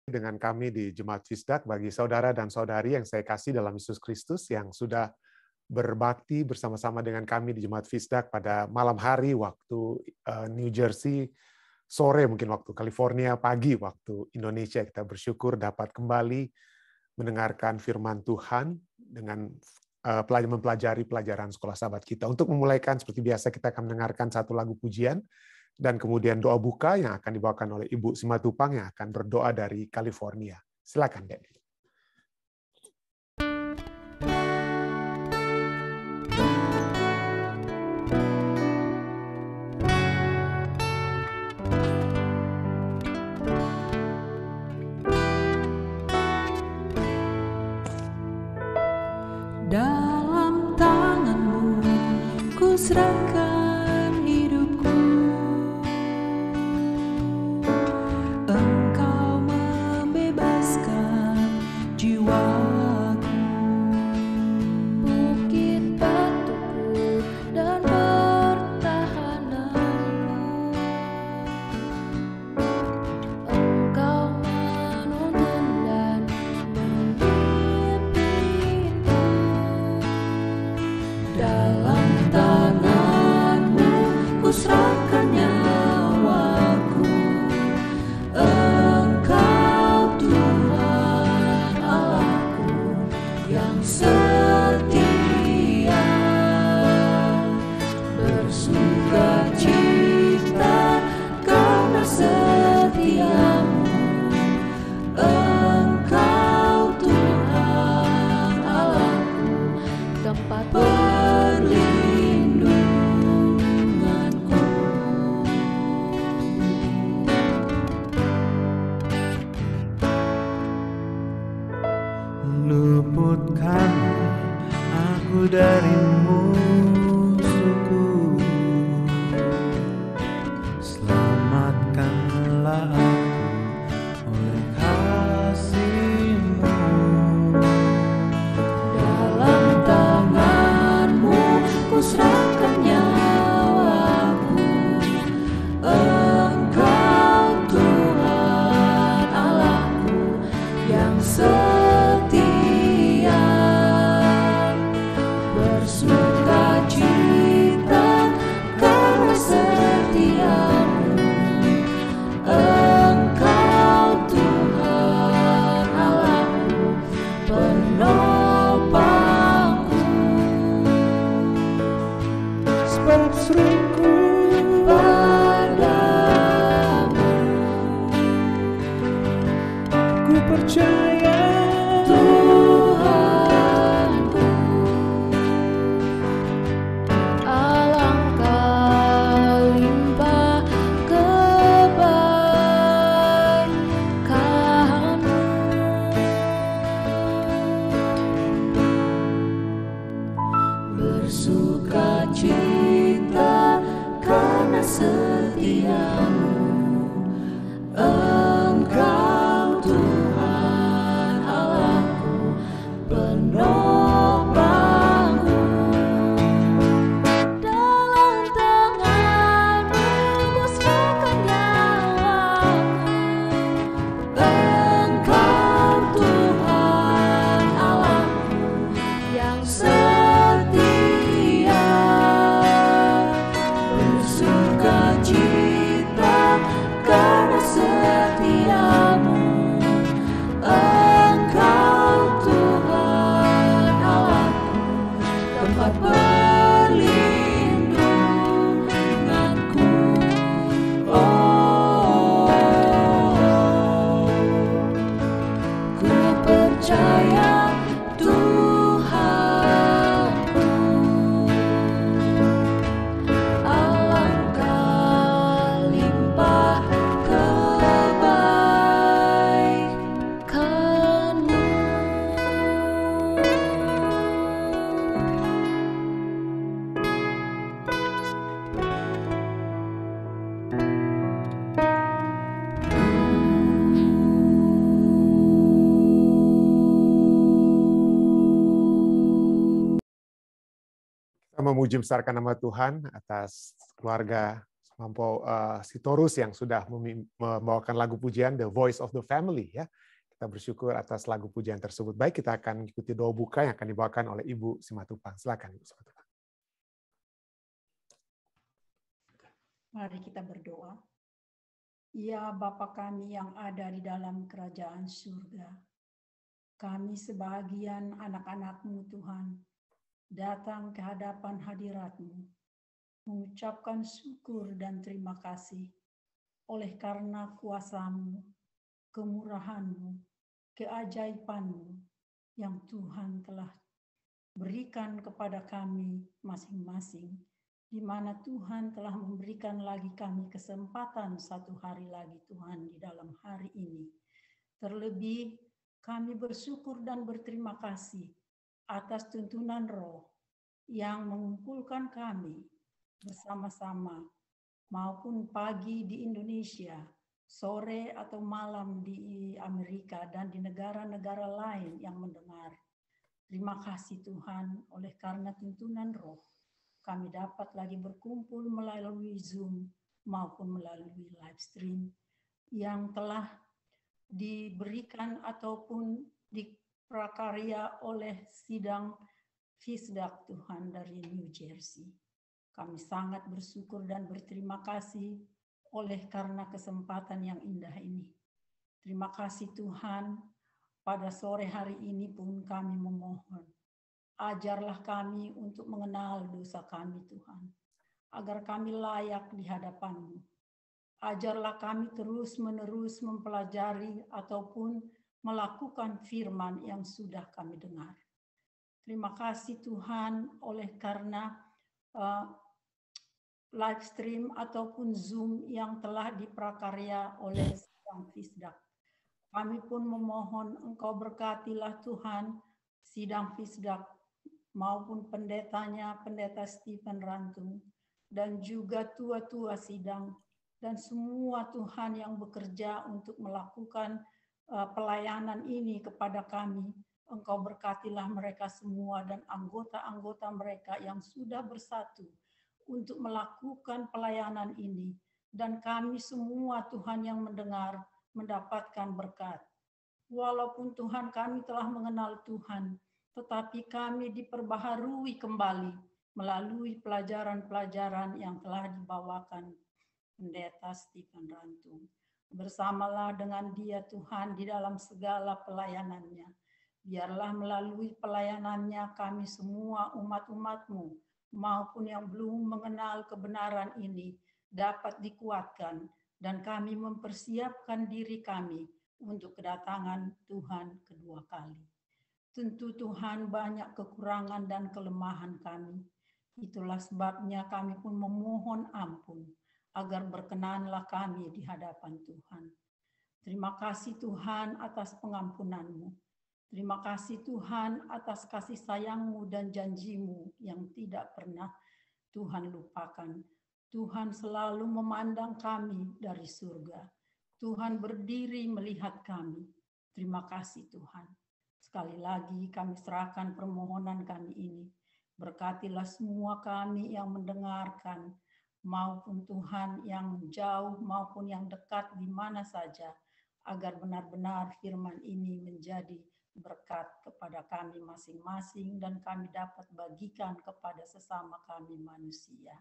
dengan kami di Jemaat Fisdak bagi saudara dan saudari yang saya kasih dalam Yesus Kristus yang sudah berbakti bersama-sama dengan kami di Jemaat Fisdak pada malam hari waktu New Jersey, sore mungkin waktu California, pagi waktu Indonesia. Kita bersyukur dapat kembali mendengarkan firman Tuhan dengan mempelajari pelajaran sekolah sahabat kita. Untuk memulaikan seperti biasa kita akan mendengarkan satu lagu pujian dan kemudian doa buka yang akan dibawakan oleh Ibu Simatupang yang akan berdoa dari California. Silakan, Dek. Dalam tangan-Mu ku serahkan hidupku, Engkau membebaskan jiwaku. Bukit batuku dan pertahananku, Engkau menuntun dan memimpinku. Dalam tangan-Mu ku serahkan nyawaku, Engkau Tuhan Allahku yang setia. Bersukacita karena setia-Mu, Engkau Tuhan Allahku, tempat perlindunganku. Luputkan aku dari musuhku, selamatkanlah aku oleh kasih-Mu. Dalam tangan-Mu ku serahkan nyawaku, Engkau Tuhan Allahku yang setia. Bersukacita karena setia-Mu, Engkau Tuhan Allahku, penopangku. Sebab seruku Padamu ku percaya, Tuhanku, alangkah limpah kebaikan-Mu. Bersukacita karena setia-Mu, Engkau Tuhan Allahku, penopangku. Dalam tangan-Mu ku serahkan nyawaku, Engkau Tuhan Allahku yang setia. Bersukacita karena setia-Mu, Engkau Tuhan Allahku, tempat perlindunganku. Oh, ku percaya Tuhanku, alangkah limpah kebaikan-Mu. Kita memuji besarkan nama Tuhan atas keluarga Lampau Sitorus yang sudah membawakan lagu pujian The Voice of the Family ya. Kita bersyukur atas lagu pujian tersebut. Baik, kita akan mengikuti doa buka yang akan dibawakan oleh Ibu Simatupang. Silakan Ibu Simatupang. Mari kita berdoa. Ya Bapa kami yang ada di dalam kerajaan surga, kami sebahagian anak-anak-Mu Tuhan, datang ke hadapan hadirat-Mu, mengucapkan syukur dan terima kasih oleh karena kuasa-Mu, kemurahan-Mu, keajaiban-Mu yang Tuhan telah berikan kepada kami masing-masing, di mana Tuhan telah memberikan lagi kami kesempatan satu hari lagi Tuhan di dalam hari ini. Terlebih kami bersyukur dan berterima kasih atas tuntunan Roh yang mengumpulkan kami bersama-sama, maupun pagi di Indonesia, sore atau malam di Amerika dan di negara-negara lain yang mendengar. Terima kasih Tuhan, oleh karena tuntunan Roh, kami dapat lagi berkumpul melalui Zoom maupun melalui live stream yang telah diberikan ataupun diprakarya oleh sidang Fisdak Tuhan dari New Jersey. Kami sangat bersyukur dan berterima kasih oleh karena kesempatan yang indah ini. Terima kasih Tuhan, pada sore hari ini pun kami memohon, ajarlah kami untuk mengenal dosa kami Tuhan, agar kami layak di hadapan-Mu. Ajarlah kami terus-menerus mempelajari ataupun melakukan firman yang sudah kami dengar. Terima kasih Tuhan oleh karena live stream ataupun Zoom yang telah diprakarya oleh sidang Fisdak. Kami pun memohon Engkau berkatilah Tuhan sidang Fisdak maupun pendetanya, Pendeta Stephen Rantung, dan juga tua-tua sidang, dan semua Tuhan yang bekerja untuk melakukan pelayanan ini kepada kami. Engkau berkatilah mereka semua dan anggota-anggota mereka yang sudah bersatu untuk melakukan pelayanan ini. Dan kami semua Tuhan yang mendengar mendapatkan berkat. Walaupun Tuhan kami telah mengenal Tuhan, tetapi kami diperbaharui kembali melalui pelajaran-pelajaran yang telah dibawakan Pendeta Stephen Rantung. Bersamalah dengan dia Tuhan di dalam segala pelayanannya. Biarlah melalui pelayanannya kami semua umat-umat-Mu maupun yang belum mengenal kebenaran ini dapat dikuatkan, dan kami mempersiapkan diri kami untuk kedatangan Tuhan kedua kali. Tentu Tuhan banyak kekurangan dan kelemahan kami. Itulah sebabnya kami pun memohon ampun, agar berkenanlah kami di hadapan Tuhan. Terima kasih Tuhan atas pengampunan-Mu. Terima kasih Tuhan atas kasih sayang-Mu dan janji-Mu yang tidak pernah Tuhan lupakan. Tuhan selalu memandang kami dari surga. Tuhan berdiri melihat kami. Terima kasih Tuhan. Sekali lagi kami serahkan permohonan kami ini. Berkatilah semua kami yang mendengarkan, maupun Tuhan yang jauh maupun yang dekat di mana saja, agar benar-benar firman ini menjadi berkat kepada kami masing-masing dan kami dapat bagikan kepada sesama kami manusia.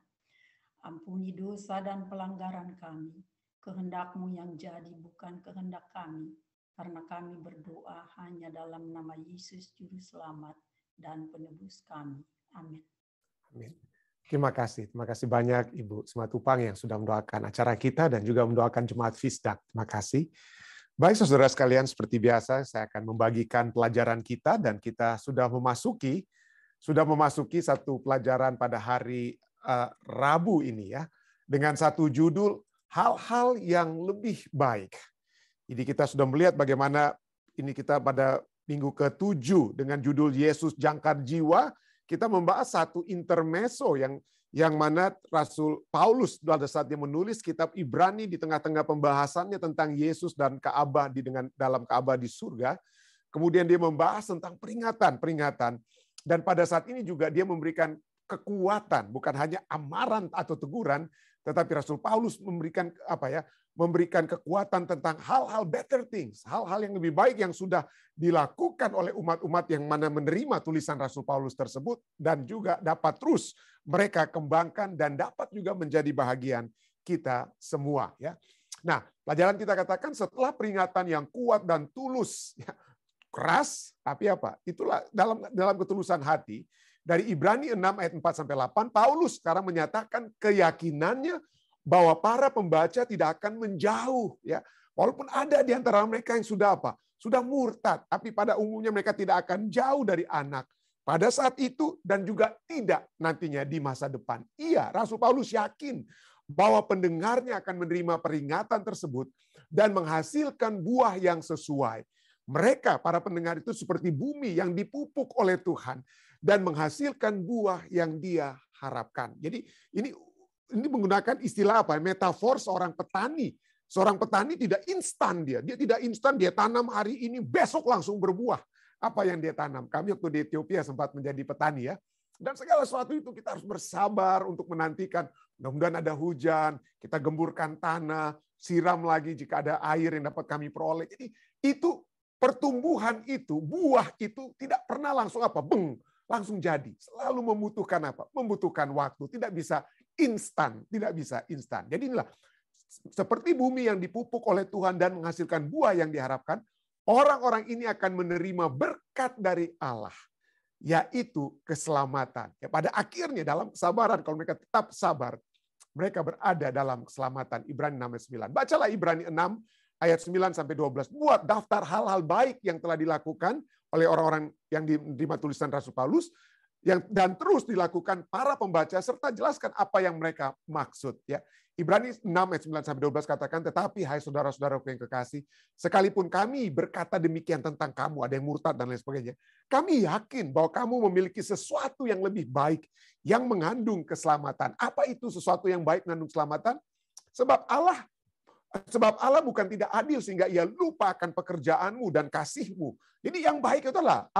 Ampuni dosa dan pelanggaran kami. Kehendak-Mu yang jadi, bukan kehendak kami. Karena kami berdoa hanya dalam nama Yesus Juru Selamat dan Penebus kami. Amin. Amin. Terima kasih banyak Ibu Simatupang yang sudah mendoakan acara kita dan juga mendoakan Jemaat Fisdak. Terima kasih. Baik saudara sekalian, seperti biasa saya akan membagikan pelajaran kita dan kita sudah memasuki satu pelajaran pada hari Rabu ini ya, dengan satu judul hal-hal yang lebih baik. Jadi kita sudah melihat bagaimana ini kita pada minggu ke-7 dengan judul Yesus Jangkar Jiwa, kita membahas satu intermezzo yang mana Rasul Paulus pada saat dia menulis kitab Ibrani di tengah-tengah pembahasannya tentang Yesus dan Ka'bah dalam Ka'bah di surga, kemudian dia membahas tentang peringatan. Dan pada saat ini juga dia memberikan kekuatan, bukan hanya amaran atau teguran, Tetapi Rasul Paulus memberikan memberikan kekuatan tentang hal-hal better things, hal-hal yang lebih baik yang sudah dilakukan oleh umat-umat yang mana menerima tulisan Rasul Paulus tersebut, dan juga dapat terus mereka kembangkan dan dapat juga menjadi bahagian kita semua. Ya. Nah, pelajaran kita katakan setelah peringatan yang kuat dan tulus, ya, keras, tapi apa? Itulah dalam ketulusan hati. Dari Ibrani 6 ayat 4-8, Paulus sekarang menyatakan keyakinannya bahwa para pembaca tidak akan menjauh. Ya. Walaupun ada di antara mereka yang sudah sudah murtad, tapi pada umumnya mereka tidak akan jauh dari anak. Pada saat itu dan juga tidak nantinya di masa depan. Iya, Rasul Paulus yakin bahwa pendengarnya akan menerima peringatan tersebut dan menghasilkan buah yang sesuai. Mereka, para pendengar itu seperti bumi yang dipupuk oleh Tuhan dan menghasilkan buah yang Dia harapkan. Jadi ini menggunakan istilah metafor seorang petani. Seorang petani tidak instan dia tidak instan dia tanam hari ini besok langsung berbuah apa yang dia tanam. Kami waktu di Ethiopia sempat menjadi petani ya. Dan segala sesuatu itu kita harus bersabar untuk menantikan. Mudah-mudahan ada hujan, kita gemburkan tanah, siram lagi jika ada air yang dapat kami peroleh. Jadi itu pertumbuhan itu, buah itu tidak pernah langsung langsung jadi. Selalu membutuhkan membutuhkan waktu, tidak bisa instan. Jadi inilah seperti bumi yang dipupuk oleh Tuhan dan menghasilkan buah yang diharapkan, orang-orang ini akan menerima berkat dari Allah, yaitu keselamatan. Ya, pada akhirnya dalam kesabaran, kalau mereka tetap sabar, mereka berada dalam keselamatan. Ibrani 6 ayat 9. Bacalah Ibrani 6 ayat 9-12. Buat daftar hal-hal baik yang telah dilakukan oleh orang-orang yang menerima tulisan Rasul Paulus, dan terus dilakukan para pembaca, serta jelaskan apa yang mereka maksud. Ya. Ibrani 6 ayat 9-12 katakan, tetapi hai saudara-saudaraku yang kekasih, sekalipun kami berkata demikian tentang kamu, ada yang murtad dan lain sebagainya, kami yakin bahwa kamu memiliki sesuatu yang lebih baik, yang mengandung keselamatan. Apa itu sesuatu yang baik mengandung keselamatan? Sebab Allah bukan tidak adil sehingga Ia lupa akan pekerjaanmu dan kasihmu. Jadi yang baik itu adalah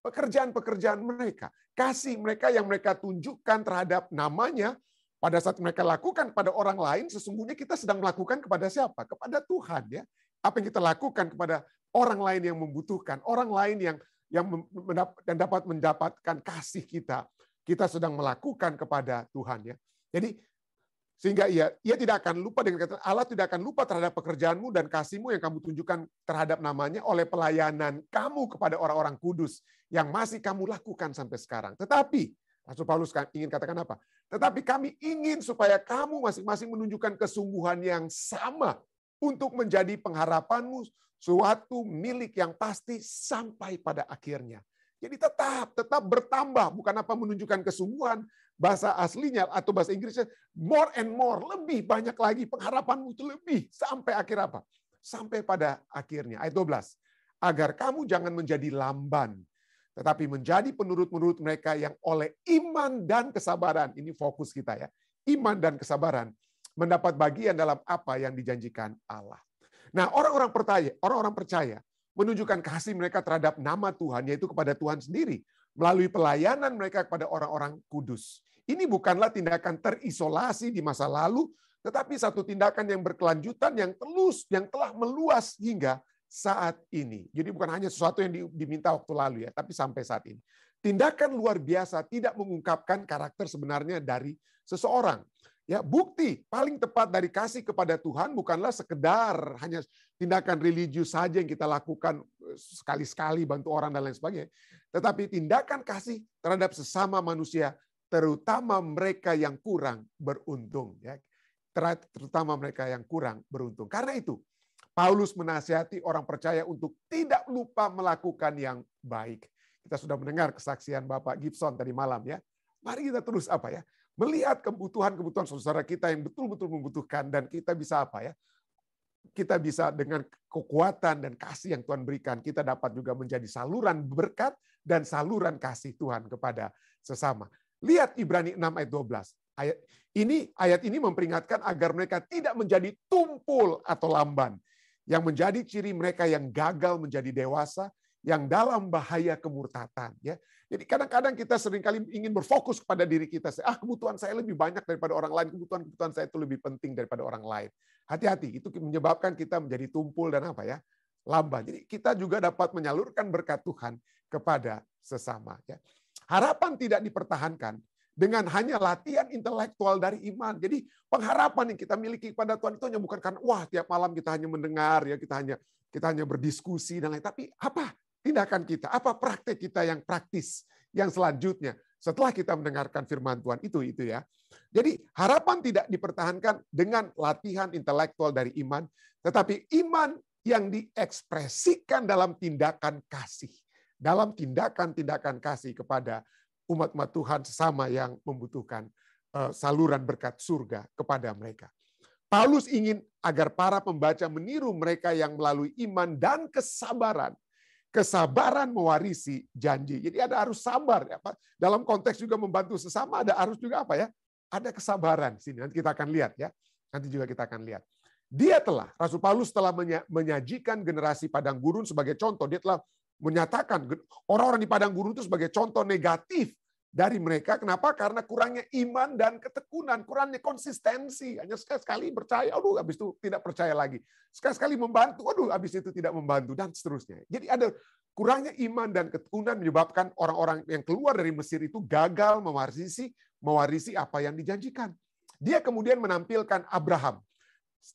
pekerjaan-pekerjaan mereka, kasih mereka yang mereka tunjukkan terhadap namanya. Pada saat mereka lakukan pada orang lain, sesungguhnya kita sedang melakukan kepada siapa? Kepada Tuhan. Ya. Apa yang kita lakukan kepada orang lain yang membutuhkan, orang lain yang dapat mendapatkan kasih kita sedang melakukan kepada Tuhan. Ya. Jadi sehingga ia tidak akan lupa, dengan kata Allah tidak akan lupa terhadap pekerjaanmu dan kasihmu yang kamu tunjukkan terhadap namanya oleh pelayanan kamu kepada orang-orang kudus yang masih kamu lakukan sampai sekarang. Tetapi Rasul Paulus ingin katakan apa? Tetapi kami ingin supaya kamu masing-masing menunjukkan kesungguhan yang sama untuk menjadi pengharapanmu suatu milik yang pasti sampai pada akhirnya. Jadi tetap bertambah, bukan menunjukkan kesungguhan, bahasa aslinya atau bahasa Inggrisnya more and more, lebih banyak lagi pengharapanmu itu lebih sampai akhir apa? Sampai pada akhirnya. Ayat 12. Agar kamu jangan menjadi lamban, tetapi menjadi penurut-penurut mereka yang oleh iman dan kesabaran, ini fokus kita ya, iman dan kesabaran, mendapat bagian dalam apa yang dijanjikan Allah. Nah, orang-orang percaya menunjukkan kasih mereka terhadap nama Tuhan, yaitu kepada Tuhan sendiri, melalui pelayanan mereka kepada orang-orang kudus. Ini bukanlah tindakan terisolasi di masa lalu, tetapi satu tindakan yang berkelanjutan, yang telah meluas hingga saat ini. Jadi bukan hanya sesuatu yang diminta waktu lalu ya, tapi sampai saat ini. Tindakan luar biasa tidak mengungkapkan karakter sebenarnya dari seseorang. Ya, bukti paling tepat dari kasih kepada Tuhan bukanlah sekedar hanya tindakan religius saja yang kita lakukan sekali-sekali bantu orang dan lain sebagainya, tetapi tindakan kasih terhadap sesama manusia, terutama mereka yang kurang beruntung ya. Terutama mereka yang kurang beruntung. Karena itu Paulus menasihati orang percaya untuk tidak lupa melakukan yang baik. Kita sudah mendengar kesaksian Bapak Gibson tadi malam ya. Mari kita terus melihat kebutuhan saudara kita yang betul-betul membutuhkan, dan kita bisa kita bisa dengan kekuatan dan kasih yang Tuhan berikan, kita dapat juga menjadi saluran berkat dan saluran kasih Tuhan kepada sesama. Lihat Ibrani 6 ayat 12. Ayat ini memperingatkan agar mereka tidak menjadi tumpul atau lamban, yang menjadi ciri mereka yang gagal menjadi dewasa, yang dalam bahaya kemurtatan. Ya. Jadi kadang-kadang kita seringkali ingin berfokus kepada diri kita. Kebutuhan saya lebih banyak daripada orang lain. Kebutuhan saya itu lebih penting daripada orang lain. Hati-hati, itu menyebabkan kita menjadi tumpul dan lamban. Jadi kita juga dapat menyalurkan berkat Tuhan kepada sesama. Ya. Harapan tidak dipertahankan dengan hanya latihan intelektual dari iman. Jadi pengharapan yang kita miliki kepada Tuhan itu hanya bukan karena tiap malam kita hanya mendengar, ya kita hanya berdiskusi dan lain. Tapi apa tindakan kita? Apa praktek kita yang praktis yang selanjutnya setelah kita mendengarkan firman Tuhan itu ya. Jadi harapan tidak dipertahankan dengan latihan intelektual dari iman, tetapi iman yang diekspresikan dalam tindakan kasih. Dalam tindakan-tindakan kasih kepada umat-umat Tuhan sesama yang membutuhkan saluran berkat surga kepada mereka. Paulus ingin agar para pembaca meniru mereka yang melalui iman dan kesabaran. Kesabaran mewarisi janji. Jadi harus sabar. Dalam konteks juga membantu sesama, harus juga ada kesabaran. Sini nanti kita akan lihat ya. Nanti juga kita akan lihat. Rasul Paulus telah menyajikan generasi padang gurun sebagai contoh. Dia telah menyatakan orang-orang di padang gurun itu sebagai contoh negatif dari mereka. Kenapa? Karena kurangnya iman dan ketekunan, kurangnya konsistensi. Hanya sekali-sekali percaya, habis itu tidak percaya lagi. Sekali-sekali membantu, habis itu tidak membantu, dan seterusnya. Jadi ada kurangnya iman dan ketekunan menyebabkan orang-orang yang keluar dari Mesir itu gagal mewarisi apa yang dijanjikan. Dia kemudian menampilkan Abraham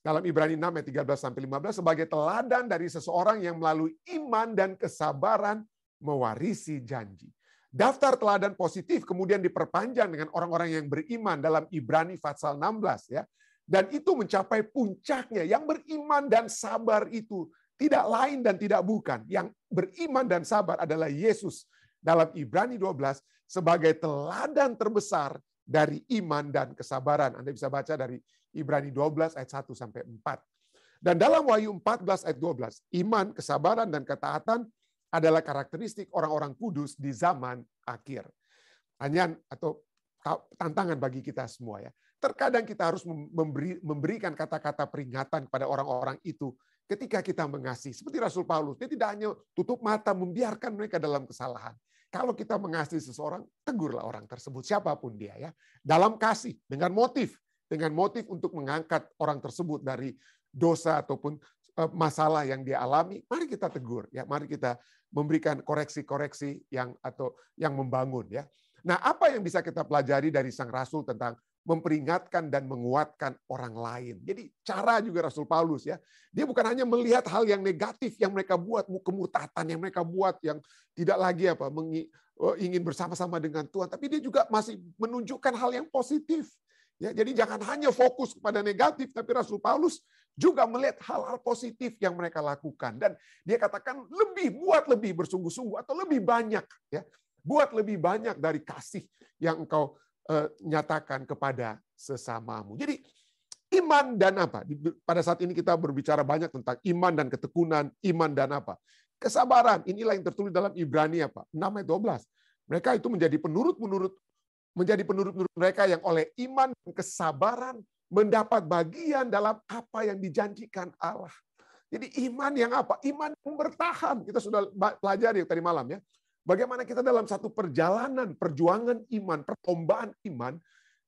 dalam Ibrani 6 ayat 13-15 sebagai teladan dari seseorang yang melalui iman dan kesabaran mewarisi janji. Daftar teladan positif kemudian diperpanjang dengan orang-orang yang beriman dalam Ibrani pasal 16 ya. Dan itu mencapai puncaknya. Yang beriman dan sabar itu tidak lain dan tidak bukan. Yang beriman dan sabar adalah Yesus dalam Ibrani 12 sebagai teladan terbesar dari iman dan kesabaran. Anda bisa baca dari Ibrani 12 ayat 1 sampai 4. Dan dalam Wahyu 14 ayat 12, iman, kesabaran dan ketaatan adalah karakteristik orang-orang kudus di zaman akhir. Hanya atau tantangan bagi kita semua ya. Terkadang kita harus memberikan kata-kata peringatan kepada orang-orang itu ketika kita mengasihi. Seperti Rasul Paulus, dia tidak hanya tutup mata membiarkan mereka dalam kesalahan. Kalau kita mengasihi seseorang, tegurlah orang tersebut siapapun dia ya. Dalam kasih dengan motif untuk mengangkat orang tersebut dari dosa ataupun masalah yang dia alami, mari kita tegur ya, mari kita memberikan koreksi-koreksi yang membangun ya. Nah, apa yang bisa kita pelajari dari sang rasul tentang memperingatkan dan menguatkan orang lain? Jadi cara juga Rasul Paulus ya, dia bukan hanya melihat hal yang negatif yang mereka buat, kemurtatan yang mereka buat yang tidak lagi ingin bersama-sama dengan Tuhan, tapi dia juga masih menunjukkan hal yang positif. Ya, jadi jangan hanya fokus kepada negatif, tapi Rasul Paulus juga melihat hal-hal positif yang mereka lakukan. Dan dia katakan buat lebih bersungguh-sungguh atau lebih banyak. Ya, buat lebih banyak dari kasih yang engkau nyatakan kepada sesamamu. Jadi iman dan apa? Pada saat ini kita berbicara banyak tentang iman dan ketekunan, iman dan apa? Kesabaran. Inilah yang tertulis dalam Ibrani 6 ayat 12. Mereka itu menjadi penurut-penurut mereka yang oleh iman dan kesabaran mendapat bagian dalam apa yang dijanjikan Allah. Jadi iman yang apa? Iman yang bertahan. Kita sudah pelajari tadi malam ya. Bagaimana kita dalam satu perjuangan iman, perlombaan iman,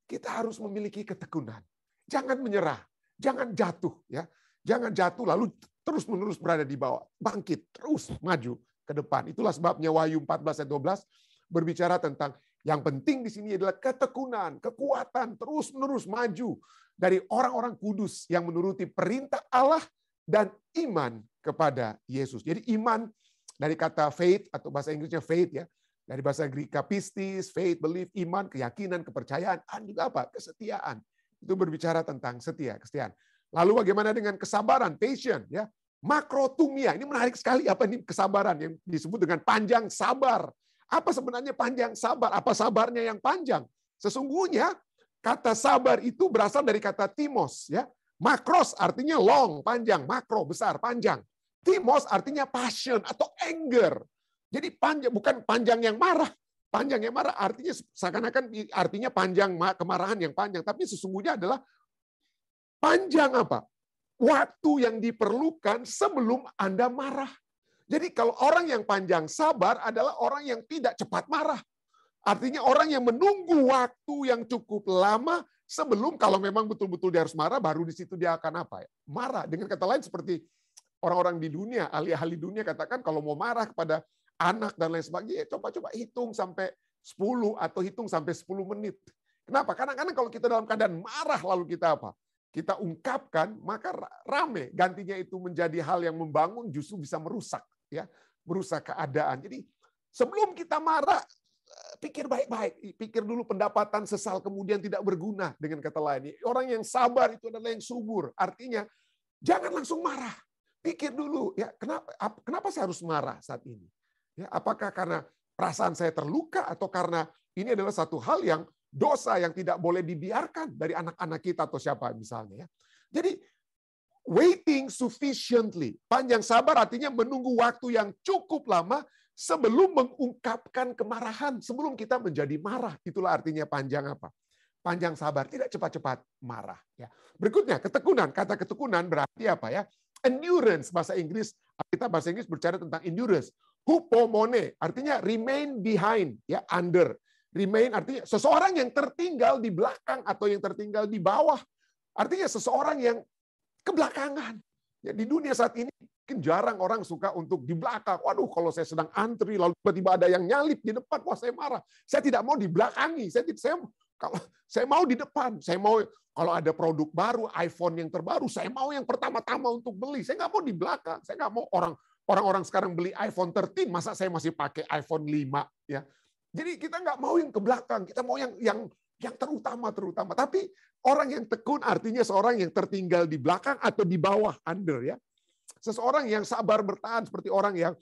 kita harus memiliki ketekunan. Jangan menyerah, jangan jatuh ya. Jangan jatuh lalu terus-menerus berada di bawah. Bangkit, terus maju ke depan. Itulah sebabnya Wahyu 14 ayat 12 berbicara tentang yang penting di sini adalah ketekunan, kekuatan, terus-menerus maju dari orang-orang kudus yang menuruti perintah Allah dan iman kepada Yesus. Jadi iman dari kata faith atau bahasa Inggrisnya faith ya, dari bahasa Greek pistis, faith, belief, iman, keyakinan, kepercayaan, dan juga apa? Kesetiaan. Itu berbicara tentang kesetiaan. Lalu bagaimana dengan kesabaran, patience ya? Makrotumia, ini menarik sekali apa ini kesabaran yang disebut dengan panjang sabar. Apa sebenarnya panjang sabar? Apa sabarnya yang panjang? Sesungguhnya kata sabar itu berasal dari kata timos ya. Makros artinya long, panjang, makro besar, panjang. Timos artinya passion atau anger. Jadi panjang bukan panjang yang marah. Panjang yang marah artinya seakan-akan artinya panjang kemarahan yang panjang, tapi sesungguhnya adalah panjang apa? Waktu yang diperlukan sebelum Anda marah. Jadi kalau orang yang panjang sabar adalah orang yang tidak cepat marah. Artinya orang yang menunggu waktu yang cukup lama sebelum, kalau memang betul-betul dia harus marah, baru di situ dia akan apa ya? Marah. Dengan kata lain seperti orang-orang di dunia, ahli-ahli dunia katakan kalau mau marah kepada anak dan lain sebagainya, coba-coba hitung sampai 10 atau hitung sampai 10 menit. Kenapa? Karena kalau kita dalam keadaan marah lalu kita apa? Kita ungkapkan, maka rame. Gantinya itu menjadi hal yang membangun, justru bisa merusak, ya, merusak keadaan. Jadi sebelum kita marah, pikir baik-baik, pikir dulu pendapatan sesal kemudian tidak berguna. Dengan kata lain, orang yang sabar itu adalah yang subur. Artinya jangan langsung marah, pikir dulu, ya kenapa saya harus marah saat ini? Ya, apakah karena perasaan saya terluka atau karena ini adalah satu hal yang dosa yang tidak boleh dibiarkan dari anak-anak kita atau siapa misalnya, ya. Jadi waiting sufficiently, panjang sabar artinya menunggu waktu yang cukup lama sebelum mengungkapkan kemarahan, sebelum kita menjadi marah. Itulah artinya panjang apa? Panjang sabar, tidak cepat-cepat marah. Ya. Berikutnya, ketekunan. Kata ketekunan berarti apa ya? Endurance, bahasa Inggris. Kita bahasa Inggris bicara tentang endurance. Hupomone, artinya remain behind, ya, under. Remain artinya seseorang yang tertinggal di belakang atau yang tertinggal di bawah. Artinya seseorang yang kebelakangan. Ya, di dunia saat ini mungkin jarang orang suka untuk di belakang. Waduh, kalau saya sedang antri lalu tiba-tiba ada yang nyalip di depan, wah saya marah. Saya tidak mau dibelakangi. Kalau saya mau di depan. Saya mau kalau ada produk baru, iPhone yang terbaru, saya mau yang pertama-tama untuk beli. Saya nggak mau di belakang. Saya nggak mau orang-orang sekarang beli iPhone 13, masa saya masih pakai iPhone 5, ya. Jadi kita nggak mau yang ke belakang, kita mau yang terutama. Tapi orang yang tekun artinya seorang yang tertinggal di belakang atau di bawah, under, ya. Seseorang yang sabar bertahan seperti orang yang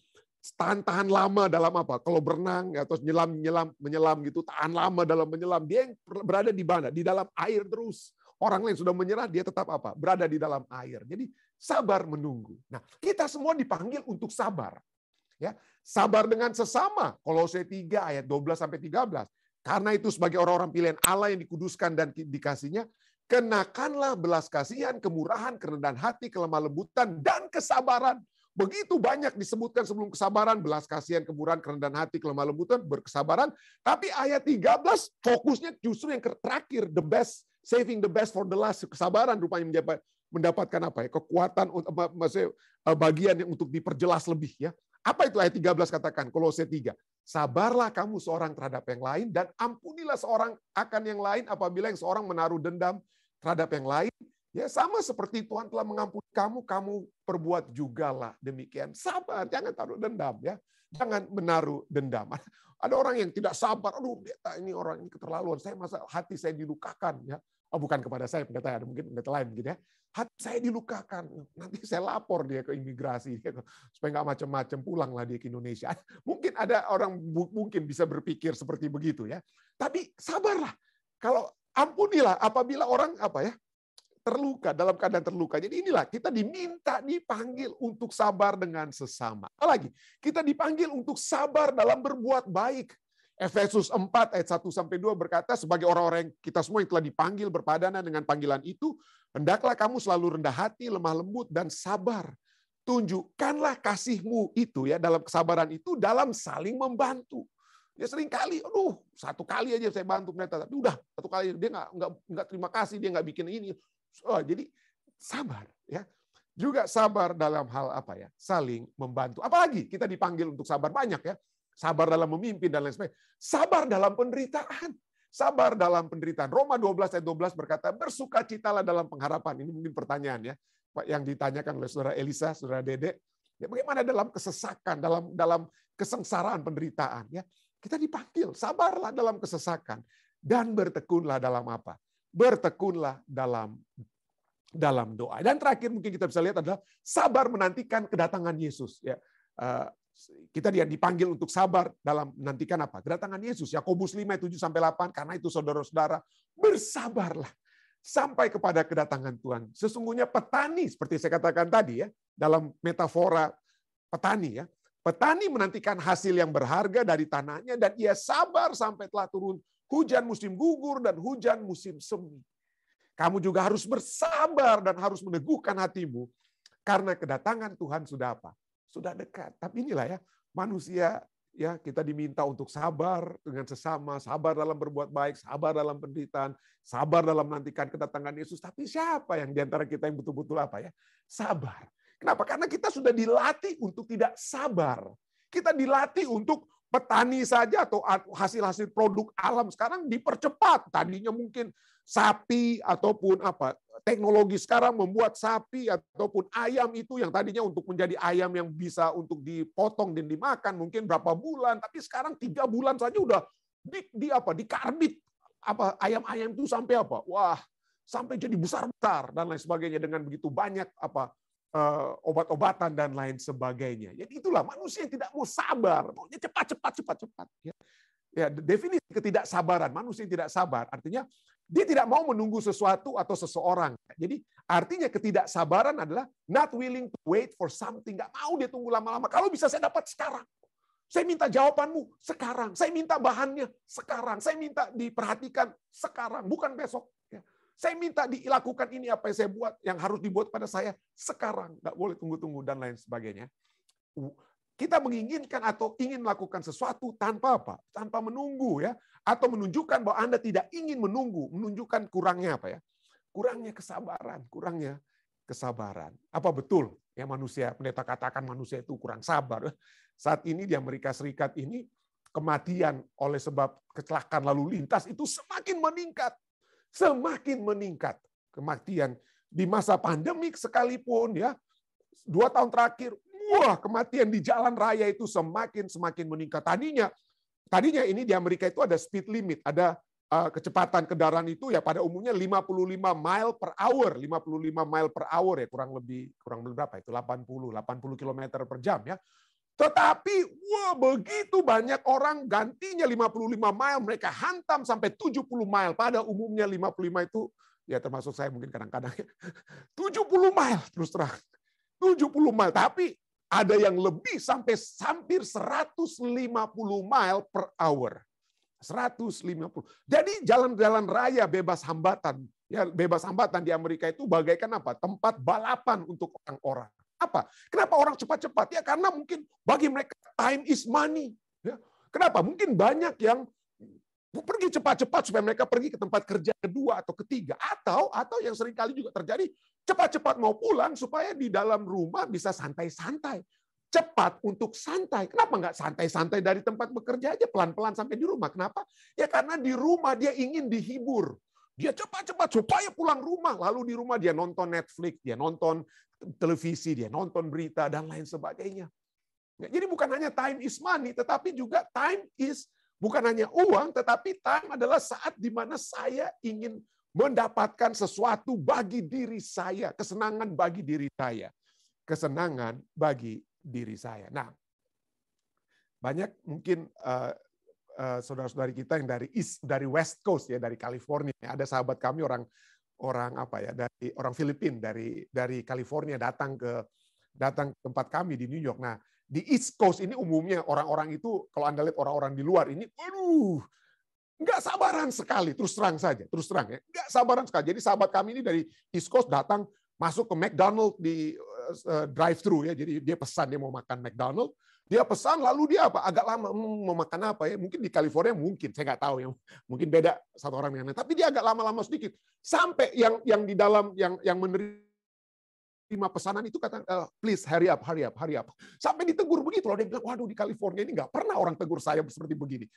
tahan lama dalam apa? Kalau berenang atau menyelam gitu, tahan lama dalam menyelam. Dia yang berada di mana? Di dalam air terus. Orang lain sudah menyerah, dia tetap apa? Berada di dalam air. Jadi sabar menunggu. Nah, kita semua dipanggil untuk sabar. Ya, sabar dengan sesama. Kolose 3 ayat 12 sampai 13. Karena itu sebagai orang-orang pilihan Allah yang dikuduskan dan dikasihnya, kenakanlah belas kasihan, kemurahan, kerendahan hati, kelemah lembutan, dan kesabaran. Begitu banyak disebutkan sebelum kesabaran, belas kasihan, kemurahan, kerendahan hati, kelemah lembutan, berkesabaran. Tapi ayat 13 fokusnya justru yang terakhir, the best, saving the best for the last. Kesabaran rupanya mendapatkan apa ya? Kekuatan, maksudnya bagian yang untuk diperjelas lebih, ya. Apa itu ayat 13 katakan? Kolose 3. Sabarlah kamu seorang terhadap yang lain dan ampunilah seorang akan yang lain apabila yang seorang menaruh dendam terhadap yang lain. Ya sama seperti Tuhan telah mengampuni kamu, kamu perbuat jugalah demikian. Sabar, jangan taruh dendam, ya. Jangan menaruh dendam. Ada orang yang tidak sabar. Aduh, ini orang ini keterlaluan. Hati saya dilukakan, ya. Oh, bukan kepada saya pendeta, ada mungkin pendeta lain gitu, ya. Hati saya dilukakan. Nanti saya lapor dia ke imigrasi supaya nggak macam-macam, pulanglah dia ke Indonesia. Mungkin ada orang mungkin bisa berpikir seperti begitu, ya. Tapi sabarlah. Kalau ampunilah apabila orang apa ya? Terluka, dalam keadaan terluka. Jadi inilah kita dipanggil untuk sabar dengan sesama. Apalagi kita dipanggil untuk sabar dalam berbuat baik. Efesus 4 ayat 1 sampai 2 berkata, sebagai orang-orang kita semua yang telah dipanggil berpadanan dengan panggilan itu, hendaklah kamu selalu rendah hati, lemah lembut dan sabar. Tunjukkanlah kasihmu itu, ya, dalam kesabaran itu dalam saling membantu. Ya seringkali, satu kali aja saya bantu pendeta, tapi udah satu kali dia nggak terima kasih, dia nggak bikin ini. Jadi sabar, ya. Juga sabar dalam hal apa ya? Saling membantu. Apalagi kita dipanggil untuk sabar banyak, ya. Sabar dalam memimpin dan lain sebagainya. Sabar dalam penderitaan. Sabar dalam penderitaan. Roma 12 ayat 12 berkata, bersukacitalah dalam pengharapan. Ini mungkin pertanyaan, ya, yang ditanyakan oleh saudara Elisa, saudara Dede. Ya, bagaimana dalam kesesakan, dalam kesengsaraan penderitaan, ya. Kita dipanggil, sabarlah dalam kesesakan dan bertekunlah dalam apa? Bertekunlah dalam doa. Dan terakhir mungkin kita bisa lihat adalah sabar menantikan kedatangan Yesus, ya. Kita dipanggil untuk sabar dalam menantikan apa? Kedatangan Yesus. Yakobus 5 7 sampai 8. Karena itu saudara-saudara, bersabarlah sampai kepada kedatangan Tuhan. Sesungguhnya petani, seperti saya katakan tadi, ya, dalam metafora petani, ya. Petani menantikan hasil yang berharga dari tanahnya dan ia sabar sampai telah turun hujan musim gugur dan hujan musim semi. Kamu juga harus bersabar dan harus meneguhkan hatimu karena kedatangan Tuhan sudah apa? sudah dekat. Tapi inilah ya, manusia ya, kita diminta untuk sabar dengan sesama, sabar dalam berbuat baik, sabar dalam penderitaan, sabar dalam menantikan kedatangan Yesus. Tapi siapa yang diantara kita yang betul-betul apa ya? Sabar. Kenapa? Karena kita sudah dilatih untuk tidak sabar. Kita dilatih untuk petani saja atau hasil-hasil produk alam sekarang dipercepat. Tadinya mungkin sapi ataupun apa, teknologi sekarang membuat sapi ataupun ayam itu yang tadinya untuk menjadi ayam yang bisa untuk dipotong dan dimakan mungkin berapa bulan, tapi sekarang 3 bulan saja udah dikarbit apa ayam-ayam itu sampai apa? Wah, sampai jadi besar-besar dan lain sebagainya dengan begitu banyak apa obat-obatan dan lain sebagainya. Jadi itulah manusia yang tidak mau sabar, maunya cepat. Ya, definisi ketidaksabaran, manusia yang tidak sabar artinya dia tidak mau menunggu sesuatu atau seseorang. Jadi artinya ketidaksabaran adalah not willing to wait for something, nggak mau dia tunggu lama-lama. Kalau bisa saya dapat sekarang. Saya minta jawabanmu sekarang. Saya minta bahannya sekarang. Saya minta diperhatikan sekarang, bukan besok. Saya minta dilakukan ini apa yang saya buat, yang harus dibuat pada saya sekarang. Nggak boleh tunggu-tunggu dan lain sebagainya. Kita menginginkan atau ingin melakukan sesuatu tanpa apa? Tanpa menunggu ya. Atau menunjukkan bahwa Anda tidak ingin menunggu. Menunjukkan kurangnya apa ya? Kurangnya kesabaran. Apa betul ya manusia, pendeta katakan manusia itu kurang sabar. Saat ini di Amerika Serikat ini, kematian oleh sebab kecelakaan lalu lintas itu semakin meningkat. Semakin meningkat kematian di masa pandemik sekalipun ya 2 tahun terakhir, wah kematian di jalan raya itu semakin meningkat. Tadinya ini di Amerika itu ada speed limit, ada kecepatan kendaraan itu ya pada umumnya 55 mile per hour, 55 mile per hour ya kurang lebih berapa itu 80 km per jam ya. Tetapi wah begitu banyak orang gantinya 55 mile, mereka hantam sampai 70 mile. Pada umumnya 55 itu, ya termasuk saya mungkin kadang-kadang 70 mile terus terang. 70 mile, tapi ada yang lebih sampai hampir 150 mile per hour. 150. Jadi jalan-jalan raya bebas hambatan. Ya, bebas hambatan di Amerika itu bagaikan apa? Tempat balapan untuk orang-orang. Apa? Kenapa orang cepat-cepat? Ya karena mungkin bagi mereka time is money. Ya. Kenapa? Mungkin banyak yang pergi cepat-cepat supaya mereka pergi ke tempat kerja kedua atau ketiga. Atau yang seringkali juga terjadi, cepat-cepat mau pulang supaya di dalam rumah bisa santai-santai. Cepat untuk santai. Kenapa nggak santai-santai dari tempat bekerja aja pelan-pelan sampai di rumah? Kenapa? Ya karena di rumah dia ingin dihibur. Dia cepat-cepat supaya pulang rumah. Lalu di rumah dia nonton Netflix, dia nonton televisi, dia nonton berita, dan lain sebagainya. Jadi bukan hanya time is money, tetapi juga time is bukan hanya uang, tetapi time adalah saat di mana saya ingin mendapatkan sesuatu bagi diri saya, kesenangan bagi diri saya. Kesenangan bagi diri saya. Nah, banyak mungkin saudara-saudari kita yang dari West Coast ya, dari California. Ada sahabat kami orang dari orang Filipina dari California datang ke tempat kami di New York. Nah, di East Coast ini umumnya orang-orang itu kalau Anda lihat orang-orang di luar ini, nggak sabaran sekali, terus terang ya, nggak sabaran sekali. Jadi sahabat kami ini dari East Coast datang masuk ke McDonald di drive-thru ya, jadi dia pesan dia mau makan McDonald. Dia pesan lalu dia apa? Agak lama mau makan apa ya? Mungkin di California mungkin saya nggak tahu ya. Mungkin beda satu orang dengan lain. Tapi dia agak lama-lama sedikit. Sampai yang di dalam yang menerima pesanan itu kata please hurry up. Sampai ditegur begitu loh. Dia bilang waduh di California ini nggak pernah orang tegur saya seperti begini.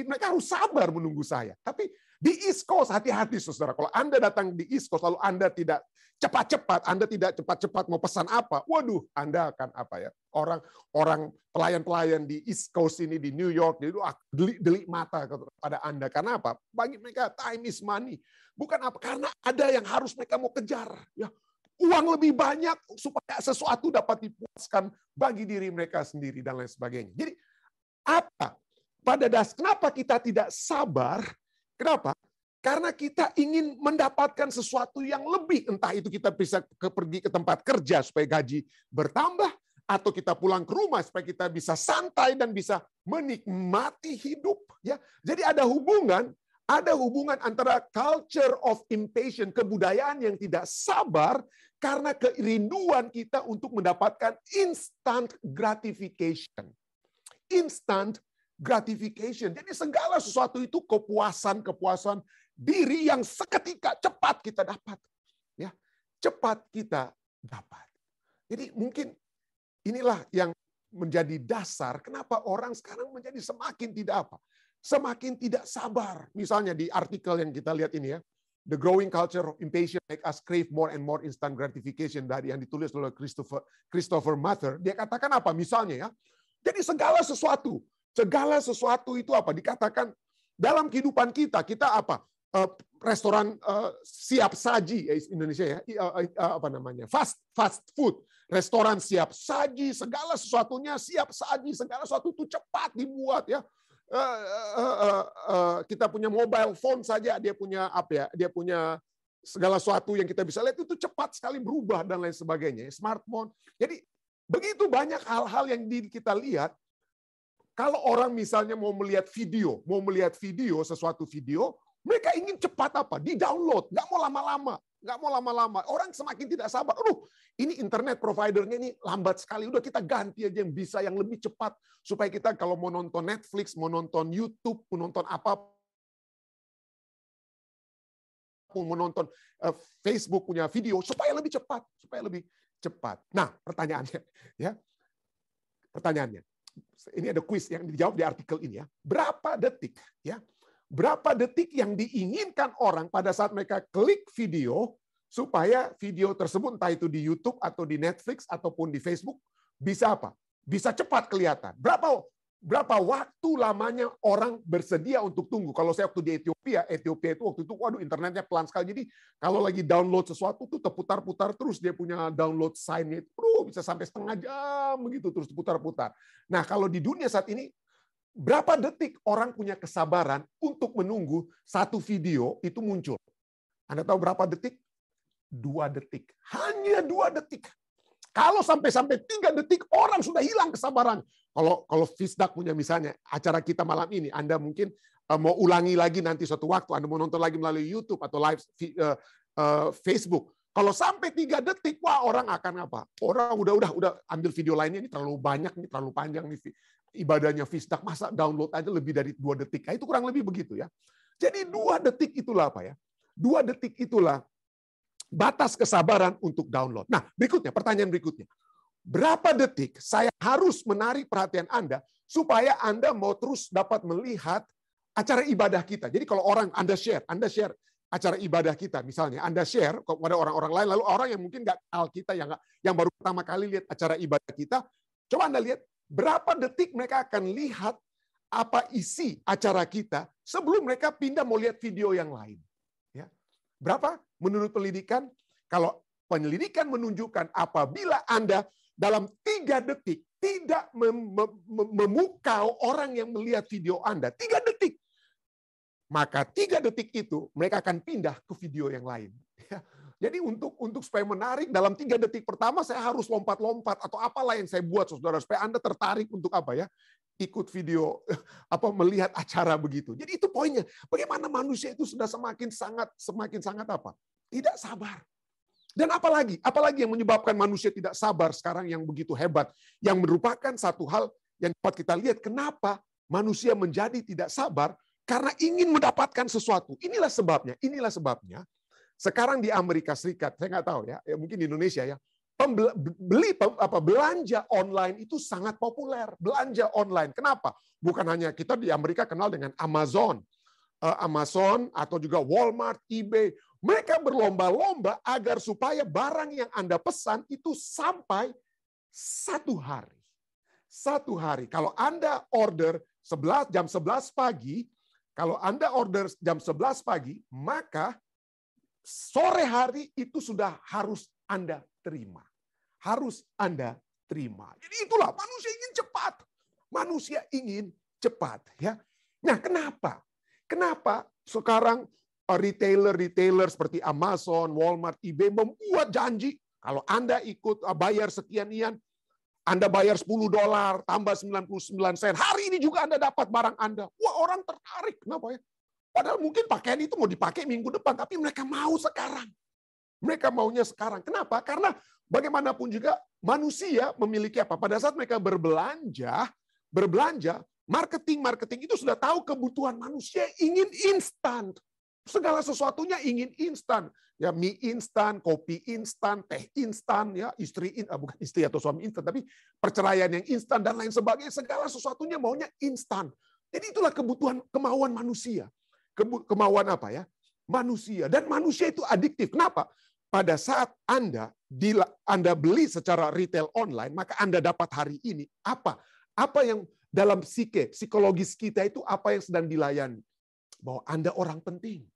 Mereka harus sabar menunggu saya. Tapi di East Coast hati-hati saudara. Kalau Anda datang di East Coast lalu Anda tidak cepat-cepat, Anda tidak cepat-cepat mau pesan apa, waduh, Anda akan apa ya? Orang pelayan-pelayan di East Coast ini di New York itu delik mata kepada Anda. Karena apa? Bagi mereka time is money. Bukan apa? Karena ada yang harus mereka mau kejar. Ya, uang lebih banyak supaya sesuatu dapat dipuaskan bagi diri mereka sendiri dan lain sebagainya. Jadi apa? Kenapa kita tidak sabar? Kenapa? Karena kita ingin mendapatkan sesuatu yang lebih. Entah itu kita bisa pergi ke tempat kerja supaya gaji bertambah, atau kita pulang ke rumah supaya kita bisa santai dan bisa menikmati hidup. Ya, jadi ada hubungan Ada hubungan antara culture of impatience, kebudayaan yang tidak sabar, karena kerinduan kita untuk mendapatkan instant gratification. Instant gratification. Jadi segala sesuatu itu kepuasan diri yang seketika cepat kita dapat. Ya, cepat kita dapat. Jadi mungkin inilah yang menjadi dasar kenapa orang sekarang menjadi semakin tidak semakin tidak sabar. Misalnya di artikel yang kita lihat ini ya, The Growing Culture of Impatience Make Us Crave More and More Instant Gratification, dari yang ditulis oleh Christopher Mather. Dia katakan apa? Misalnya ya, jadi segala sesuatu itu apa? Dikatakan dalam kehidupan kita apa? Restoran siap saji Indonesia ya, apa namanya? Fast food. Restoran siap saji, segala sesuatunya siap saji, segala sesuatu itu cepat dibuat ya. Kita punya mobile phone saja, dia punya apa ya? Dia punya segala sesuatu yang kita bisa lihat itu cepat sekali berubah dan lain sebagainya. Smartphone. Jadi begitu banyak hal-hal yang kita lihat. Kalau orang misalnya mau melihat video, sesuatu video, mereka ingin cepat apa? Di-download, nggak mau lama-lama. Orang semakin tidak sabar. Aduh, ini internet providernya ini lambat sekali. Udah kita ganti aja yang bisa, yang lebih cepat. Supaya kita kalau mau nonton Netflix, mau nonton YouTube, mau nonton apapun, mau nonton Facebook punya video, supaya lebih cepat. Nah, pertanyaannya, ini ada kuis yang dijawab di artikel ini ya. Berapa detik yang diinginkan orang pada saat mereka klik video supaya video tersebut entah itu di YouTube atau di Netflix ataupun di Facebook bisa apa? Bisa cepat kelihatan. Berapa waktu lamanya orang bersedia untuk tunggu? Kalau saya waktu di Ethiopia itu waktu itu waduh internetnya pelan sekali. Jadi kalau lagi download sesuatu tuh terputar-putar terus, dia punya download sign-nya itu bisa sampai setengah jam begitu terus putar-putar. Nah, kalau di dunia saat ini berapa detik orang punya kesabaran untuk menunggu satu video itu muncul? Anda tahu berapa detik? 2 detik. Hanya 2 detik. Kalau sampai 3 detik, orang sudah hilang kesabaran. Kalau Fisdak punya misalnya acara kita malam ini, Anda mungkin mau ulangi lagi nanti suatu waktu, Anda mau nonton lagi melalui YouTube atau live Facebook. Kalau sampai 3 detik, wah orang akan apa? Orang udah ambil video lainnya, ini terlalu banyak, ini terlalu panjang nih ibadahnya Fisdak, masa download aja lebih dari 2 detik. Nah, itu kurang lebih begitu ya. Jadi 2 detik itulah apa ya? 2 detik itulah batas kesabaran untuk download. Nah, pertanyaan berikutnya. Berapa detik saya harus menarik perhatian Anda supaya Anda mau terus dapat melihat acara ibadah kita. Jadi kalau Anda share acara ibadah kita, misalnya Anda share kepada orang-orang lain, lalu orang yang mungkin nggak kenal kita, yang baru pertama kali lihat acara ibadah kita, coba Anda lihat berapa detik mereka akan lihat apa isi acara kita sebelum mereka pindah mau lihat video yang lain. Ya. Berapa? Menurut penelitikan, kalau penyelidikan menunjukkan apabila Anda dalam 3 detik tidak memukau orang yang melihat video Anda, 3 detik, maka 3 detik itu mereka akan pindah ke video yang lain. Ya. Jadi untuk supaya menarik dalam 3 detik pertama saya harus lompat-lompat atau apalah yang saya buat saudara supaya Anda tertarik untuk apa ya? Ikut video melihat acara begitu. Jadi itu poinnya. Bagaimana manusia itu sudah semakin sangat apa? Tidak sabar. Dan apalagi yang menyebabkan manusia tidak sabar sekarang yang begitu hebat, yang merupakan satu hal yang dapat kita lihat kenapa manusia menjadi tidak sabar karena ingin mendapatkan sesuatu. Inilah sebabnya. Sekarang di Amerika Serikat, saya nggak tahu ya, mungkin di Indonesia ya, belanja online itu sangat populer. Belanja online. Kenapa? Bukan hanya kita di Amerika kenal dengan Amazon atau juga Walmart, eBay. Mereka berlomba-lomba agar supaya barang yang Anda pesan itu sampai 1 hari. 1 hari. Kalau Anda order jam 11 pagi, maka sore hari itu sudah harus Anda terima. Jadi itulah manusia ingin cepat. Manusia ingin cepat, ya. Nah, Kenapa sekarang retailer seperti Amazon, Walmart, eBay membuat janji kalau Anda ikut bayar sekian, Anda bayar $10 tambah 99 sen. Hari ini juga Anda dapat barang Anda. Wah, orang tertarik. Kenapa ya? Padahal mungkin pakaian itu mau dipakai minggu depan, tapi mereka mau sekarang. Mereka maunya sekarang. Kenapa? Karena bagaimanapun juga manusia memiliki apa? Pada saat mereka berbelanja, marketing itu sudah tahu kebutuhan manusia ingin instan. Segala sesuatunya ingin instan. Ya, mie instan, kopi instan, teh instan, ya, bukan istri atau suami instan, tapi perceraian yang instan dan lain sebagainya. Segala sesuatunya maunya instan. Jadi itulah kebutuhan, kemauan manusia. Kemauan apa ya? Manusia. Dan manusia itu adiktif. Kenapa? Pada saat Anda beli secara retail online, maka Anda dapat hari ini apa yang dalam psikologis kita itu apa yang sedang dilayani. Bahwa Anda orang penting.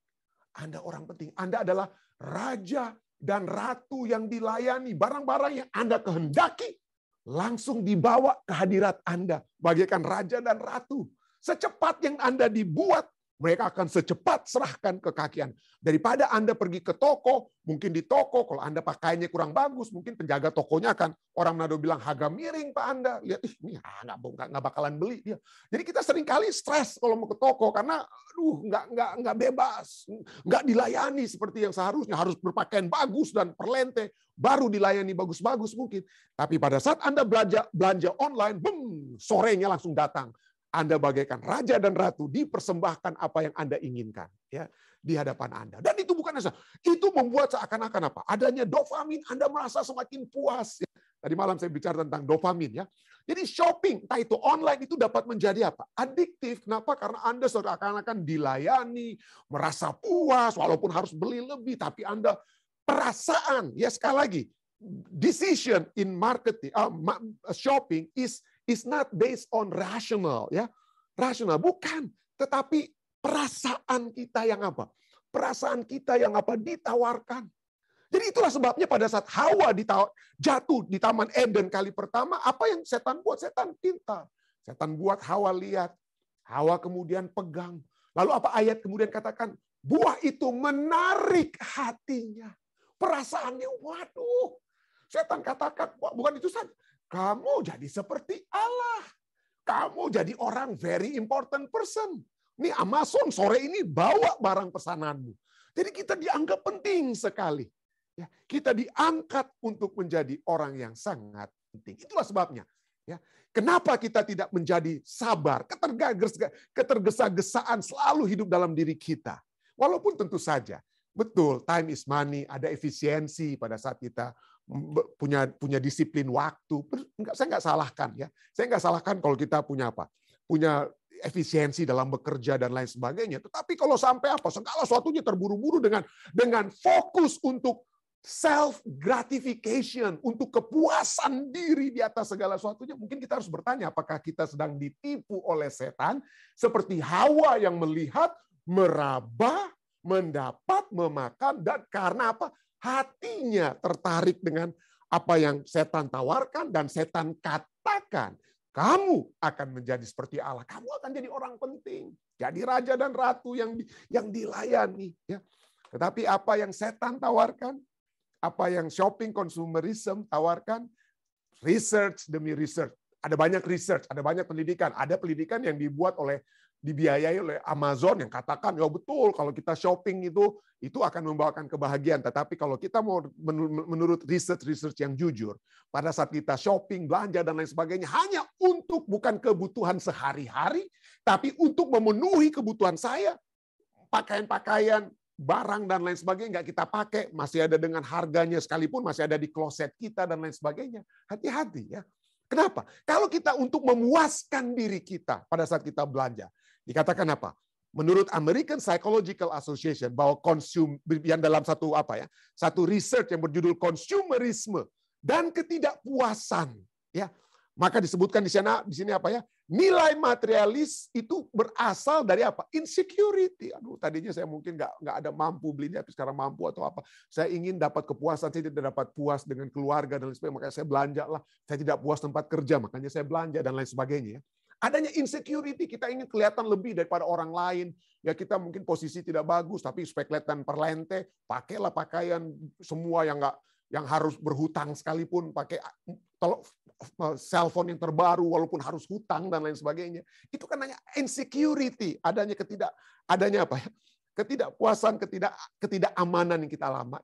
Anda orang penting. Anda adalah raja dan ratu yang dilayani. Barang-barang yang Anda kehendaki langsung dibawa ke hadirat Anda. Bagaikan raja dan ratu. Secepat yang Anda dibuat, mereka akan secepat serahkan ke kaki Anda. Daripada Anda pergi ke toko, mungkin di toko, kalau Anda pakainya kurang bagus, mungkin penjaga tokonya akan, orang Manado bilang, harga miring Pak Anda. Lihat, ini nggak bakalan beli. Dia. Jadi kita seringkali stres kalau mau ke toko, karena nggak bebas, nggak dilayani seperti yang seharusnya. Harus berpakaian bagus dan perlente, baru dilayani bagus-bagus mungkin. Tapi pada saat Anda belanja online, sorenya langsung datang. Anda bagaikan raja dan ratu, dipersembahkan apa yang Anda inginkan ya di hadapan Anda. Dan itu bukan asal. Itu membuat seakan-akan apa? Adanya dopamin, Anda merasa semakin puas. Ya. Tadi malam saya bicara tentang dopamin ya. Jadi shopping, entah itu online itu dapat menjadi apa? Adiktif. Kenapa? Karena Anda seakan-akan dilayani, merasa puas walaupun harus beli lebih, tapi Anda perasaan, ya sekali lagi, decision in marketing, shopping is not based on rational, ya. Rasional bukan, tetapi perasaan kita yang apa? Perasaan kita yang apa? Ditawarkan. Jadi itulah sebabnya pada saat Hawa jatuh di Taman Eden kali pertama, apa yang setan buat? Setan pintar. Setan buat Hawa lihat. Hawa kemudian pegang. Lalu apa ayat kemudian katakan? Buah itu menarik hatinya. Perasaannya, waduh. Setan katakan, bukan itu saja. Kamu jadi seperti Allah. Kamu jadi orang very important person. Ini Amazon sore ini bawa barang pesananmu. Jadi kita dianggap penting sekali. Ya, kita diangkat untuk menjadi orang yang sangat penting. Itulah sebabnya. Ya, kenapa kita tidak menjadi sabar, ketergesa-gesaan selalu hidup dalam diri kita. Walaupun tentu saja, betul, time is money, ada efisiensi pada saat kita punya disiplin waktu. Saya nggak salahkan ya. Saya nggak salahkan kalau kita punya apa? Punya efisiensi dalam bekerja dan lain sebagainya. Tetapi kalau sampai apa? Segala sesuatunya terburu-buru dengan fokus untuk self gratification, untuk kepuasan diri di atas segala sesuatunya, mungkin kita harus bertanya apakah kita sedang ditipu oleh setan seperti Hawa yang melihat, meraba, mendapat, memakan, dan karena apa? Hatinya tertarik dengan apa yang setan tawarkan dan setan katakan. Kamu akan menjadi seperti Allah. Kamu akan jadi orang penting. Jadi raja dan ratu yang dilayani. Ya. Tetapi apa yang setan tawarkan, apa yang shopping consumerism tawarkan, research demi research. Ada banyak research, ada banyak pendidikan. Ada pendidikan yang dibiayai oleh Amazon yang katakan, ya betul kalau kita shopping itu akan membawakan kebahagiaan. Tetapi kalau kita mau menurut research yang jujur, pada saat kita shopping, belanja, dan lain sebagainya, hanya untuk bukan kebutuhan sehari-hari, tapi untuk memenuhi kebutuhan saya, pakaian-pakaian, barang, dan lain sebagainya nggak kita pakai, masih ada dengan harganya sekalipun, masih ada di kloset kita, dan lain sebagainya. Hati-hati ya. Kenapa? Kalau kita untuk memuaskan diri kita pada saat kita belanja, dikatakan apa? Menurut American Psychological Association bahwa yang dalam satu research yang berjudul konsumerisme dan ketidakpuasan, ya, maka disebutkan di sini apa ya? Nilai materialis itu berasal dari apa? Insecurity. Aduh, tadinya saya mungkin nggak ada mampu belinya, tapi sekarang mampu atau apa? Saya ingin dapat kepuasan, saya tidak dapat puas dengan keluarga dan lain sebagainya, makanya saya belanja lah. Saya tidak puas tempat kerja, makanya saya belanja dan lain sebagainya. Adanya insecurity, kita ingin kelihatan lebih daripada orang lain. Ya kita mungkin posisi tidak bagus, tapi supaya kelihatan perlente, pakailah pakaian semua yang harus berhutang sekalipun, pakai cellphone yang terbaru walaupun harus hutang dan lain sebagainya. Itu kan hanya insecurity, adanya ketidakpuasan, ketidakamanan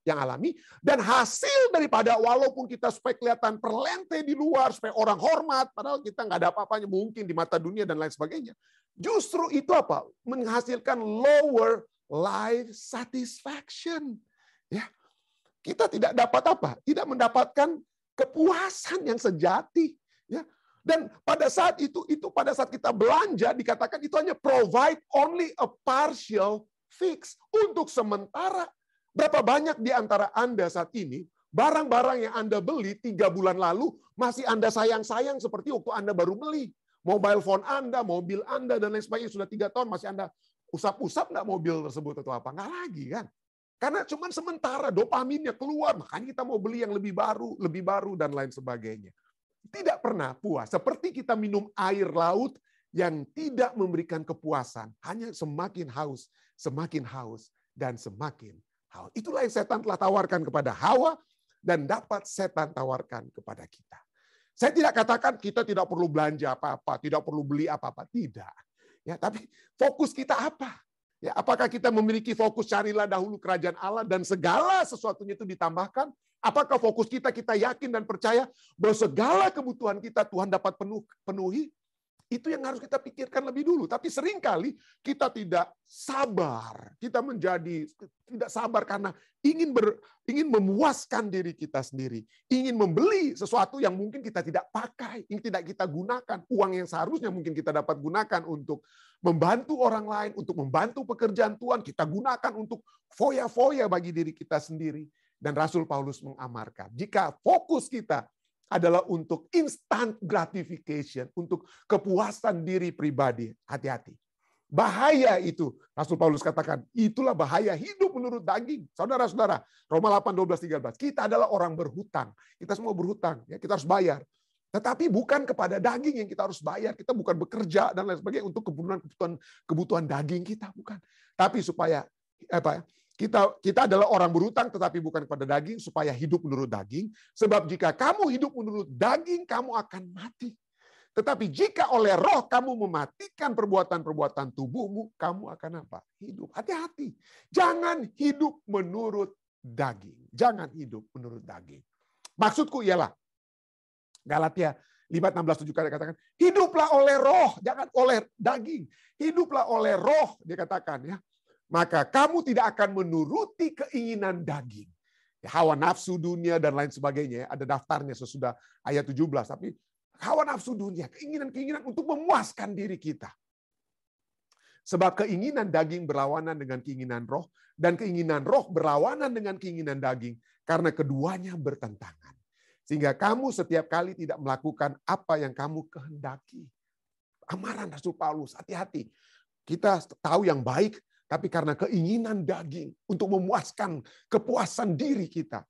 yang alami, dan hasil daripada walaupun kita supaya kelihatan perlente di luar, supaya orang hormat, padahal kita nggak ada apa-apanya mungkin di mata dunia dan lain sebagainya. Justru itu apa? Menghasilkan lower life satisfaction. Ya, kita tidak dapat apa? Tidak mendapatkan kepuasan yang sejati. Ya. Dan pada saat pada saat kita belanja dikatakan itu hanya provide only a partial fix untuk sementara. Berapa banyak di antara Anda saat ini barang-barang yang Anda beli 3 bulan lalu masih Anda sayang-sayang seperti waktu Anda baru beli. Mobile phone Anda, mobil Anda, dan lain sebagainya sudah 3 tahun masih Anda usap-usap nggak mobil tersebut atau apa? Nggak lagi kan? Karena cuma sementara dopaminnya keluar, makanya kita mau beli yang lebih baru dan lain sebagainya. Tidak pernah puas. Seperti kita minum air laut yang tidak memberikan kepuasan, hanya semakin haus, dan semakin haus. Itulah yang setan telah tawarkan kepada Hawa dan dapat setan tawarkan kepada kita. Saya tidak katakan kita tidak perlu belanja apa-apa, tidak perlu beli apa-apa, tidak. Ya, tapi fokus kita apa? Ya, apakah kita memiliki fokus carilah dahulu kerajaan Allah dan segala sesuatunya itu ditambahkan? Apakah fokus kita yakin dan percaya bahwa segala kebutuhan kita Tuhan dapat penuhi? Itu yang harus kita pikirkan lebih dulu. Tapi seringkali kita tidak sabar. Kita menjadi tidak sabar karena ingin memuaskan diri kita sendiri. Ingin membeli sesuatu yang mungkin kita tidak pakai, yang tidak kita gunakan. Uang yang seharusnya mungkin kita dapat gunakan untuk membantu orang lain, untuk membantu pekerjaan Tuhan, kita gunakan untuk foya-foya bagi diri kita sendiri. Dan Rasul Paulus mengamarkan, jika fokus kita adalah untuk instant gratification, untuk kepuasan diri pribadi, hati-hati. Bahaya itu, Rasul Paulus katakan, itulah bahaya hidup menurut daging. Saudara-saudara, Roma 8:12-13, kita adalah orang berhutang. Kita semua berhutang, ya, kita harus bayar. Tetapi bukan kepada daging yang kita harus bayar. Kita bukan bekerja dan lain sebagainya untuk kebutuhan daging kita, bukan. Tapi supaya kita adalah orang berhutang tetapi bukan kepada daging supaya hidup menurut daging. Sebab jika kamu hidup menurut daging, kamu akan mati. Tetapi jika oleh roh kamu mematikan perbuatan-perbuatan tubuhmu, kamu akan apa? Hidup. Hati-hati. Jangan hidup menurut daging. Jangan hidup menurut daging. Maksudku ialah, Galatia 5:16-17 katakan, hiduplah oleh roh, jangan oleh daging. Hiduplah oleh roh, dia katakan ya. Maka kamu tidak akan menuruti keinginan daging. Ya, hawa nafsu dunia dan lain sebagainya. Ada daftarnya sesudah ayat 17. Tapi hawa nafsu dunia, keinginan-keinginan untuk memuaskan diri kita. Sebab keinginan daging berlawanan dengan keinginan roh. Dan keinginan roh berlawanan dengan keinginan daging. Karena keduanya bertentangan. Sehingga kamu setiap kali tidak melakukan apa yang kamu kehendaki. Amaran Rasul Paulus, hati-hati. Kita tahu yang baik, tapi karena keinginan daging untuk memuaskan kepuasan diri kita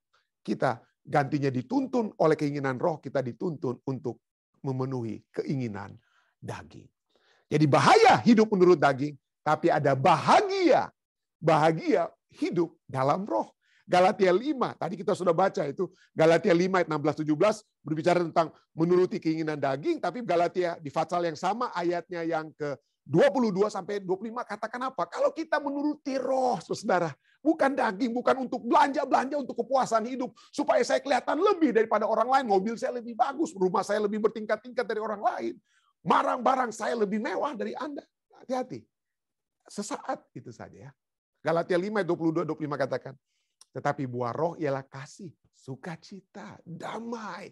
gantinya dituntun oleh keinginan roh, kita dituntun untuk memenuhi keinginan daging. Jadi bahaya hidup menurut daging, tapi ada bahagia hidup dalam roh. Galatia 5, tadi kita sudah baca itu, Galatia 5 ayat 16-17 berbicara tentang menuruti keinginan daging, tapi Galatia di pasal yang sama ayatnya yang ke 22-25 katakan apa? Kalau kita menuruti roh, saudara, bukan daging, bukan untuk belanja untuk kepuasan hidup, supaya saya kelihatan lebih daripada orang lain, mobil saya lebih bagus, rumah saya lebih bertingkat-tingkat dari orang lain, barang-barang saya lebih mewah dari Anda. Hati-hati. Sesaat itu saja ya. Galatia 5 ayat 22-25 katakan, tetapi buah roh ialah kasih, sukacita, damai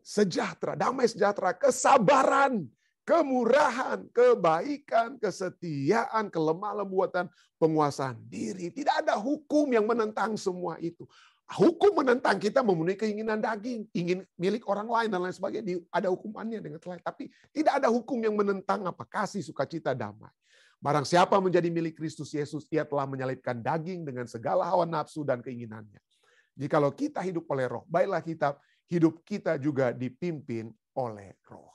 sejahtera, kesabaran, kemurahan, kebaikan, kesetiaan, kelemah lembutan, penguasaan diri. Tidak ada hukum yang menentang semua itu. Hukum menentang kita memenuhi keinginan daging, ingin milik orang lain dan lain sebagainya. Ada hukumannya dengan lain. Tapi tidak ada hukum yang menentang apa? Kasih, sukacita, damai. Barang siapa menjadi milik Kristus Yesus, ia telah menyalibkan daging dengan segala hawa nafsu dan keinginannya. Jikalau kita hidup oleh roh, baiklah hidup kita juga dipimpin oleh roh.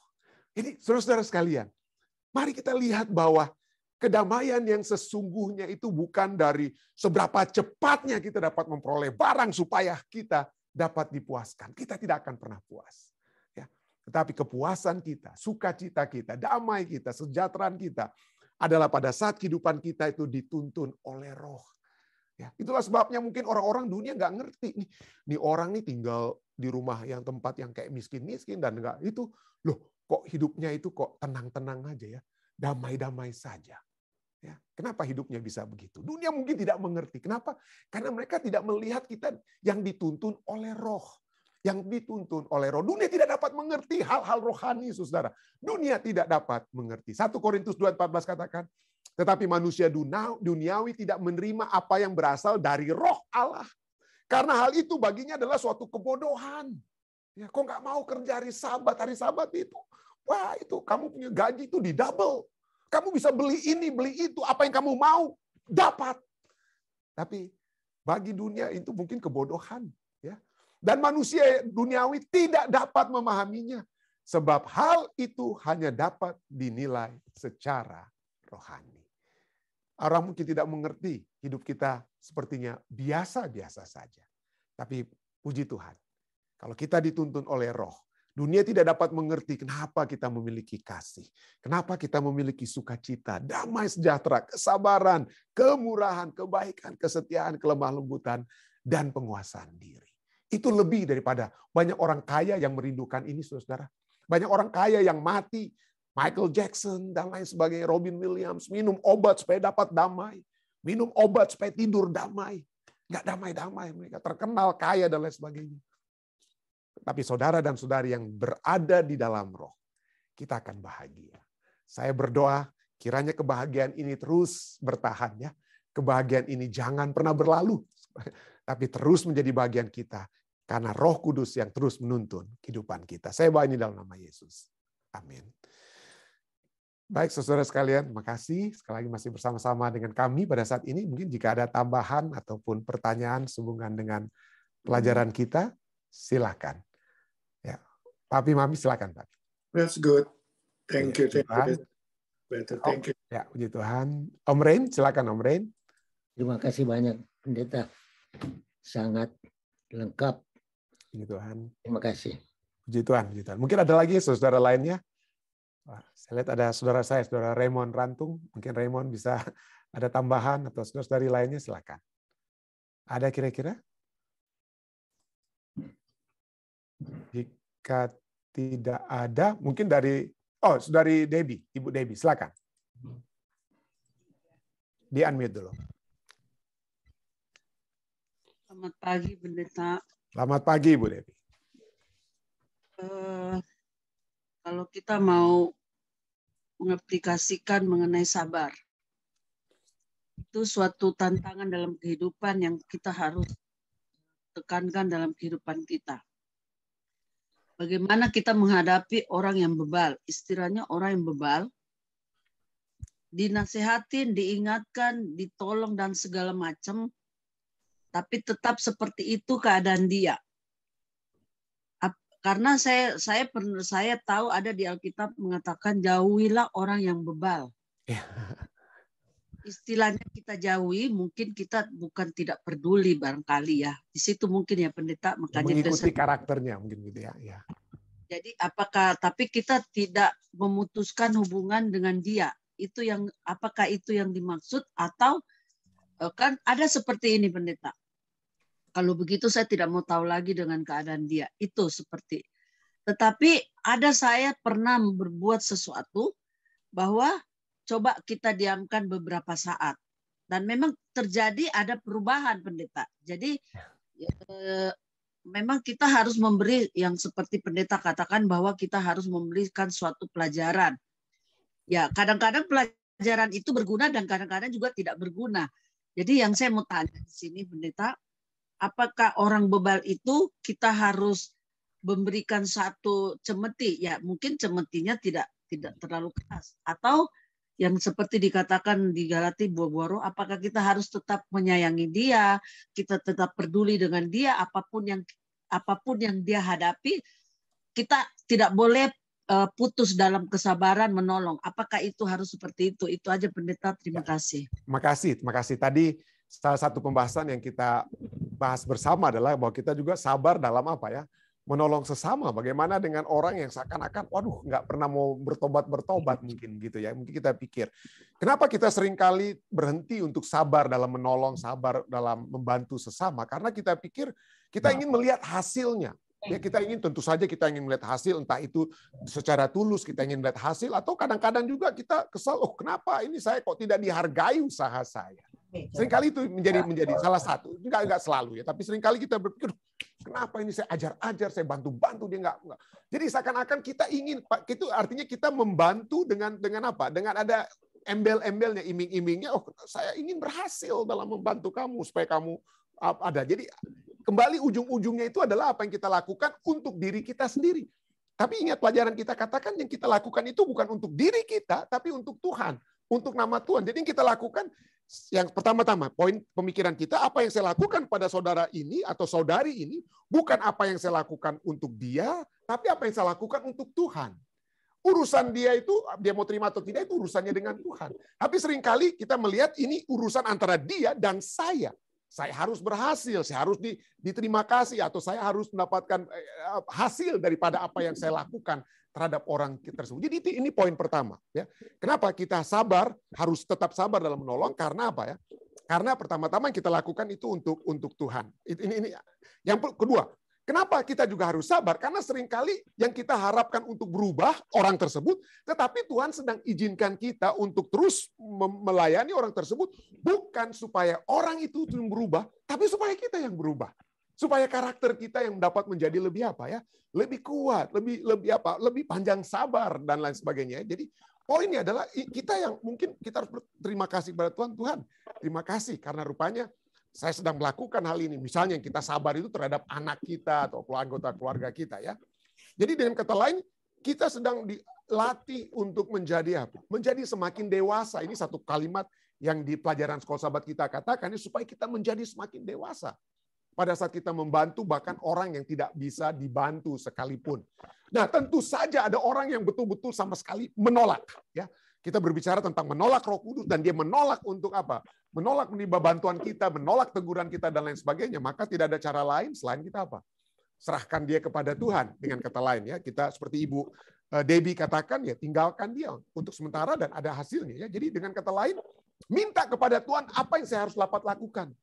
Jadi saudara-saudara sekalian, mari kita lihat bahwa kedamaian yang sesungguhnya itu bukan dari seberapa cepatnya kita dapat memperoleh barang supaya kita dapat dipuaskan. Kita tidak akan pernah puas. Ya. Tetapi kepuasan kita, sukacita kita, damai kita, kesejahteraan kita adalah pada saat kehidupan kita itu dituntun oleh Roh. Ya, itulah sebabnya mungkin orang-orang dunia nggak ngerti nih orang nih tinggal di rumah yang tempat yang kayak miskin-miskin dan enggak itu loh kok hidupnya itu kok tenang-tenang aja ya, damai-damai saja. Ya, kenapa hidupnya bisa begitu? Dunia mungkin tidak mengerti. Kenapa? Karena mereka tidak melihat kita yang dituntun oleh Roh. Yang dituntun oleh Roh. Dunia tidak dapat mengerti hal-hal rohani, saudara. Dunia tidak dapat mengerti. 1 Korintus 2:14 katakan, tetapi manusia duniawi tidak menerima apa yang berasal dari Roh Allah. Karena hal itu baginya adalah suatu kebodohan. Ya, kok nggak mau kerja hari Sabat itu? Wah, itu kamu punya gaji itu di double. Kamu bisa beli ini, beli itu, apa yang kamu mau dapat. Tapi bagi dunia itu mungkin kebodohan, ya. Dan manusia duniawi tidak dapat memahaminya, sebab hal itu hanya dapat dinilai secara rohani. Orang mungkin tidak mengerti, hidup kita sepertinya biasa-biasa saja. Tapi puji Tuhan, kalau kita dituntun oleh Roh, dunia tidak dapat mengerti kenapa kita memiliki kasih, kenapa kita memiliki sukacita, damai sejahtera, kesabaran, kemurahan, kebaikan, kesetiaan, kelemah lembutan, dan penguasaan diri. Itu lebih daripada banyak orang kaya yang merindukan ini, saudara. Banyak orang kaya yang mati, Michael Jackson dan lain sebagainya, Robin Williams, minum obat supaya dapat damai, minum obat supaya tidur damai. Nggak damai-damai, mereka terkenal kaya dan lain sebagainya. Tapi saudara dan saudari yang berada di dalam Roh, kita akan bahagia. Saya berdoa kiranya kebahagiaan ini terus bertahan ya. Kebahagiaan ini jangan pernah berlalu, tapi terus menjadi bagian kita karena Roh Kudus yang terus menuntun kehidupan kita. Saya bawa ini dalam nama Yesus. Amin. Baik saudara sekalian, terima kasih sekali lagi masih bersama-sama dengan kami pada saat ini. Mungkin jika ada tambahan ataupun pertanyaan sehubungan dengan pelajaran kita, silakan. Ya, Papi Mami silakan, Papi. That's good. Thank you. Better. Thank you. Ya, puji Tuhan. Om Rain, silakan Om Rain. Terima kasih banyak, Pendeta. Sangat lengkap. Puji Tuhan. Terima kasih. Puji Tuhan, puji Tuhan. Mungkin ada lagi saudara lainnya. Wah, saya lihat ada saudara saya, saudara Raymond Rantung. Mungkin Raymond bisa ada tambahan atau saudara-saudari lainnya, silakan. Ada kira-kira? Jika tidak ada, mungkin dari saudari Debbie, Ibu Debbie, silakan. Di-unmute dulu. Selamat pagi, Pendeta. Selamat pagi, Ibu Debbie. Kalau kita mau mengaplikasikan mengenai sabar, itu suatu tantangan dalam kehidupan yang kita harus tekankan dalam kehidupan kita. Bagaimana kita menghadapi orang yang bebal, istilahnya orang yang bebal, dinasehatin, diingatkan, ditolong dan segala macam, tapi tetap seperti itu keadaan dia. Karena saya tahu ada di Alkitab mengatakan jauhilah orang yang bebal. Istilahnya kita jauhi, mungkin kita bukan tidak peduli barangkali ya. Di situ mungkin ya Pendeta, makanya mengikuti karakternya mungkin gitu ya. Jadi tapi kita tidak memutuskan hubungan dengan dia. Apakah itu yang dimaksud atau kan ada seperti ini Pendeta. Kalau begitu saya tidak mau tahu lagi dengan keadaan dia. Itu seperti. Tetapi saya pernah berbuat sesuatu bahwa coba kita diamkan beberapa saat. Dan memang terjadi ada perubahan Pendeta. Jadi memang kita harus memberi yang seperti Pendeta katakan bahwa kita harus memberikan suatu pelajaran. Ya, kadang-kadang pelajaran itu berguna dan kadang-kadang juga tidak berguna. Jadi yang saya mau tanya di sini Pendeta, apakah orang bebal itu kita harus memberikan satu cemeti? Ya, mungkin cemetinya tidak terlalu keras. Atau yang seperti dikatakan di Galati buah-buah roh, apakah kita harus tetap menyayangi dia, kita tetap peduli dengan dia, apapun yang dia hadapi, kita tidak boleh putus dalam kesabaran menolong. Apakah itu harus seperti itu? Itu aja Pendeta, terima kasih. Terima kasih. Tadi salah satu pembahasan yang kita bahas bersama adalah bahwa kita juga sabar dalam apa ya? menolong sesama. Bagaimana dengan orang yang seakan-akan, waduh, nggak pernah mau bertobat mungkin gitu ya. Mungkin kita pikir, kenapa kita seringkali berhenti untuk sabar dalam menolong, sabar dalam membantu sesama? Karena kita pikir kita ingin melihat hasilnya. Ya, kita ingin, tentu saja kita ingin melihat hasil, entah itu secara tulus kita ingin melihat hasil, atau kadang-kadang juga kita kesal, oh kenapa ini saya kok tidak dihargai usaha saya. Seringkali itu menjadi salah satu, enggak selalu ya, tapi seringkali kita berpikir, kenapa ini saya ajar-ajar, saya bantu-bantu, dia enggak. Jadi seakan-akan kita ingin, itu artinya kita membantu dengan apa? Dengan ada embel-embelnya, iming-imingnya, oh saya ingin berhasil dalam membantu kamu, supaya kamu ada. Jadi kembali ujung-ujungnya itu adalah apa yang kita lakukan untuk diri kita sendiri. Tapi ingat pelajaran kita katakan yang kita lakukan itu bukan untuk diri kita, tapi untuk Tuhan, untuk nama Tuhan. Jadi yang kita lakukan, yang pertama-tama, poin pemikiran kita, apa yang saya lakukan pada saudara ini atau saudari ini, bukan apa yang saya lakukan untuk dia, tapi apa yang saya lakukan untuk Tuhan. Urusan dia itu, dia mau terima atau tidak, itu urusannya dengan Tuhan. Tapi seringkali kita melihat ini urusan antara dia dan saya. Saya harus berhasil, saya harus diterima kasih, atau saya harus mendapatkan hasil daripada apa yang saya lakukan terhadap orang tersebut. Jadi ini poin pertama. Ya. Kenapa kita sabar, harus tetap sabar dalam menolong? Karena apa ya? Karena pertama-tama yang kita lakukan itu untuk Tuhan. Ini. Yang kedua, kenapa kita juga harus sabar? Karena seringkali yang kita harapkan untuk berubah orang tersebut, tetapi Tuhan sedang izinkan kita untuk terus melayani orang tersebut, bukan supaya orang itu berubah, tapi supaya kita yang berubah. Supaya karakter kita yang dapat menjadi lebih apa ya? Lebih kuat, lebih panjang sabar dan lain sebagainya. Jadi poinnya adalah kita yang mungkin kita harus berterima kasih kepada Tuhan. Tuhan, terima kasih karena rupanya saya sedang melakukan hal ini. Misalnya yang kita sabar itu terhadap anak kita atau anggota keluarga kita ya. Jadi dengan kata lain, kita sedang dilatih untuk menjadi apa? Menjadi semakin dewasa. Ini satu kalimat yang di pelajaran sekolah sahabat kita katakan, ini supaya kita menjadi semakin dewasa. Pada saat kita membantu bahkan orang yang tidak bisa dibantu sekalipun. Nah, tentu saja ada orang yang betul-betul sama sekali menolak. Ya, kita berbicara tentang menolak Roh Kudus dan dia menolak untuk apa? Menolak menerima bantuan kita, menolak teguran kita dan lain sebagainya. Maka tidak ada cara lain selain kita apa? Serahkan dia kepada Tuhan. Dengan kata lain ya, kita seperti Ibu Debbie katakan ya, tinggalkan dia untuk sementara dan ada hasilnya ya. Jadi dengan kata lain, minta kepada Tuhan apa yang saya harus dapat lakukan.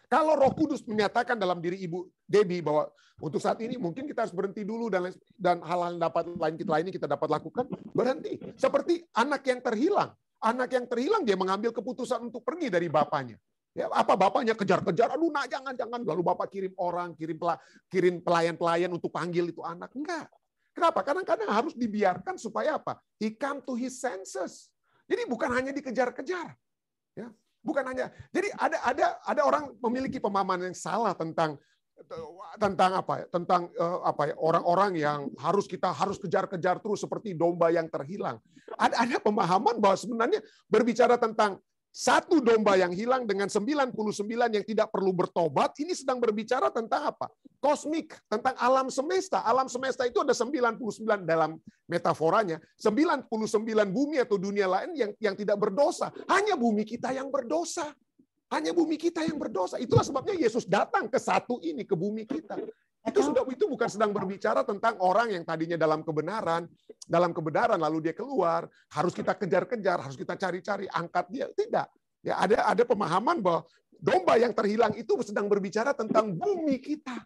Kalau Roh Kudus menyatakan dalam diri Ibu Debbie bahwa untuk saat ini mungkin kita harus berhenti dulu dan hal-hal lain kita dapat lakukan, berhenti. Seperti anak yang terhilang. Anak yang terhilang dia mengambil keputusan untuk pergi dari bapaknya. Ya, apa bapaknya kejar-kejar, aduh nak jangan. Lalu bapak kirim orang, kirim pelayan-pelayan untuk panggil itu anak. Enggak. Kenapa? Kadang-kadang harus dibiarkan supaya apa? He come to his senses. Jadi bukan hanya dikejar-kejar. Ya. Bukan hanya, jadi ada orang memiliki pemahaman yang salah tentang apa ya? Tentang orang-orang yang kita harus kejar-kejar terus seperti domba yang terhilang. Ada pemahaman bahwa sebenarnya berbicara tentang satu domba yang hilang dengan 99 yang tidak perlu bertobat, ini sedang berbicara tentang apa? Kosmik, tentang alam semesta. Alam semesta itu ada 99 dalam metaforanya. 99 bumi atau dunia lain yang tidak berdosa. Hanya bumi kita yang berdosa. Hanya bumi kita yang berdosa. Itulah sebabnya Yesus datang ke satu ini, ke bumi kita. Itu bukan sedang berbicara tentang orang yang tadinya dalam kebenaran lalu dia keluar, harus kita kejar-kejar, harus kita cari-cari, angkat dia. Tidak. Ya, ada pemahaman bahwa domba yang terhilang itu sedang berbicara tentang bumi kita.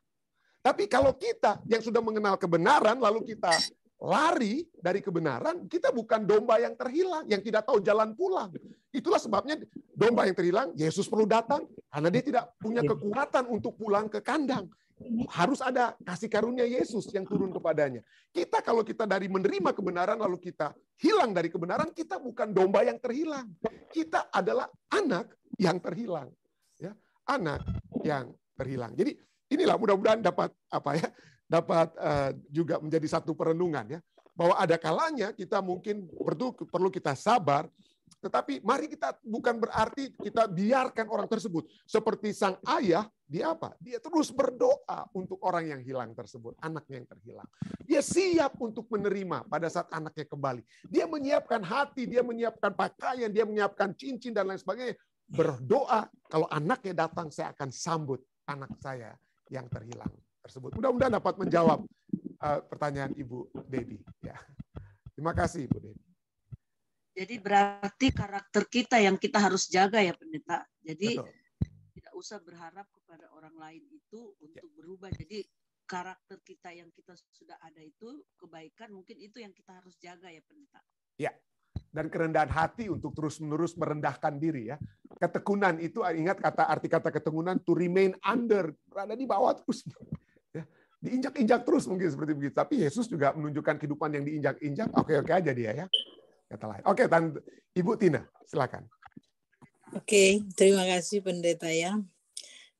Tapi kalau kita yang sudah mengenal kebenaran lalu kita lari dari kebenaran, kita bukan domba yang terhilang, yang tidak tahu jalan pulang. Itulah sebabnya domba yang terhilang, Yesus perlu datang karena dia tidak punya kekuatan untuk pulang ke kandang. Harus ada kasih karunia Yesus yang turun kepadanya. Kalau kita dari menerima kebenaran lalu kita hilang dari kebenaran, kita bukan domba yang terhilang. Kita adalah anak yang terhilang. Ya, anak yang terhilang. Jadi inilah mudah-mudahan dapat juga menjadi satu perenungan ya, bahwa ada kalanya kita mungkin perlu kita sabar. Tetapi mari kita bukan berarti kita biarkan orang tersebut. Seperti sang ayah, dia apa? Dia terus berdoa untuk orang yang hilang tersebut, anaknya yang terhilang. Dia siap untuk menerima pada saat anaknya kembali. Dia menyiapkan hati, dia menyiapkan pakaian, dia menyiapkan cincin dan lain sebagainya. Berdoa, kalau anaknya datang, saya akan sambut anak saya yang terhilang tersebut. Mudah-mudahan dapat menjawab pertanyaan Ibu Dedi. Ya. Terima kasih Ibu Dedi. Jadi berarti karakter kita yang kita harus jaga ya pendeta. Jadi Betul. tidak usah berharap kepada orang lain itu untuk berubah. Jadi karakter kita yang kita sudah ada itu, kebaikan mungkin itu yang kita harus jaga ya pendeta. Ya. Dan kerendahan hati untuk terus-menerus merendahkan diri ya. Ketekunan itu, ingat arti kata ketekunan, to remain under, berada di bawah terus. Ya. Diinjak-injak terus mungkin seperti begitu. Tapi Yesus juga menunjukkan kehidupan yang diinjak-injak. Oke-oke aja dia ya. Kata lain. Oke, Ibu Tina, silakan. Oke, terima kasih pendeta ya.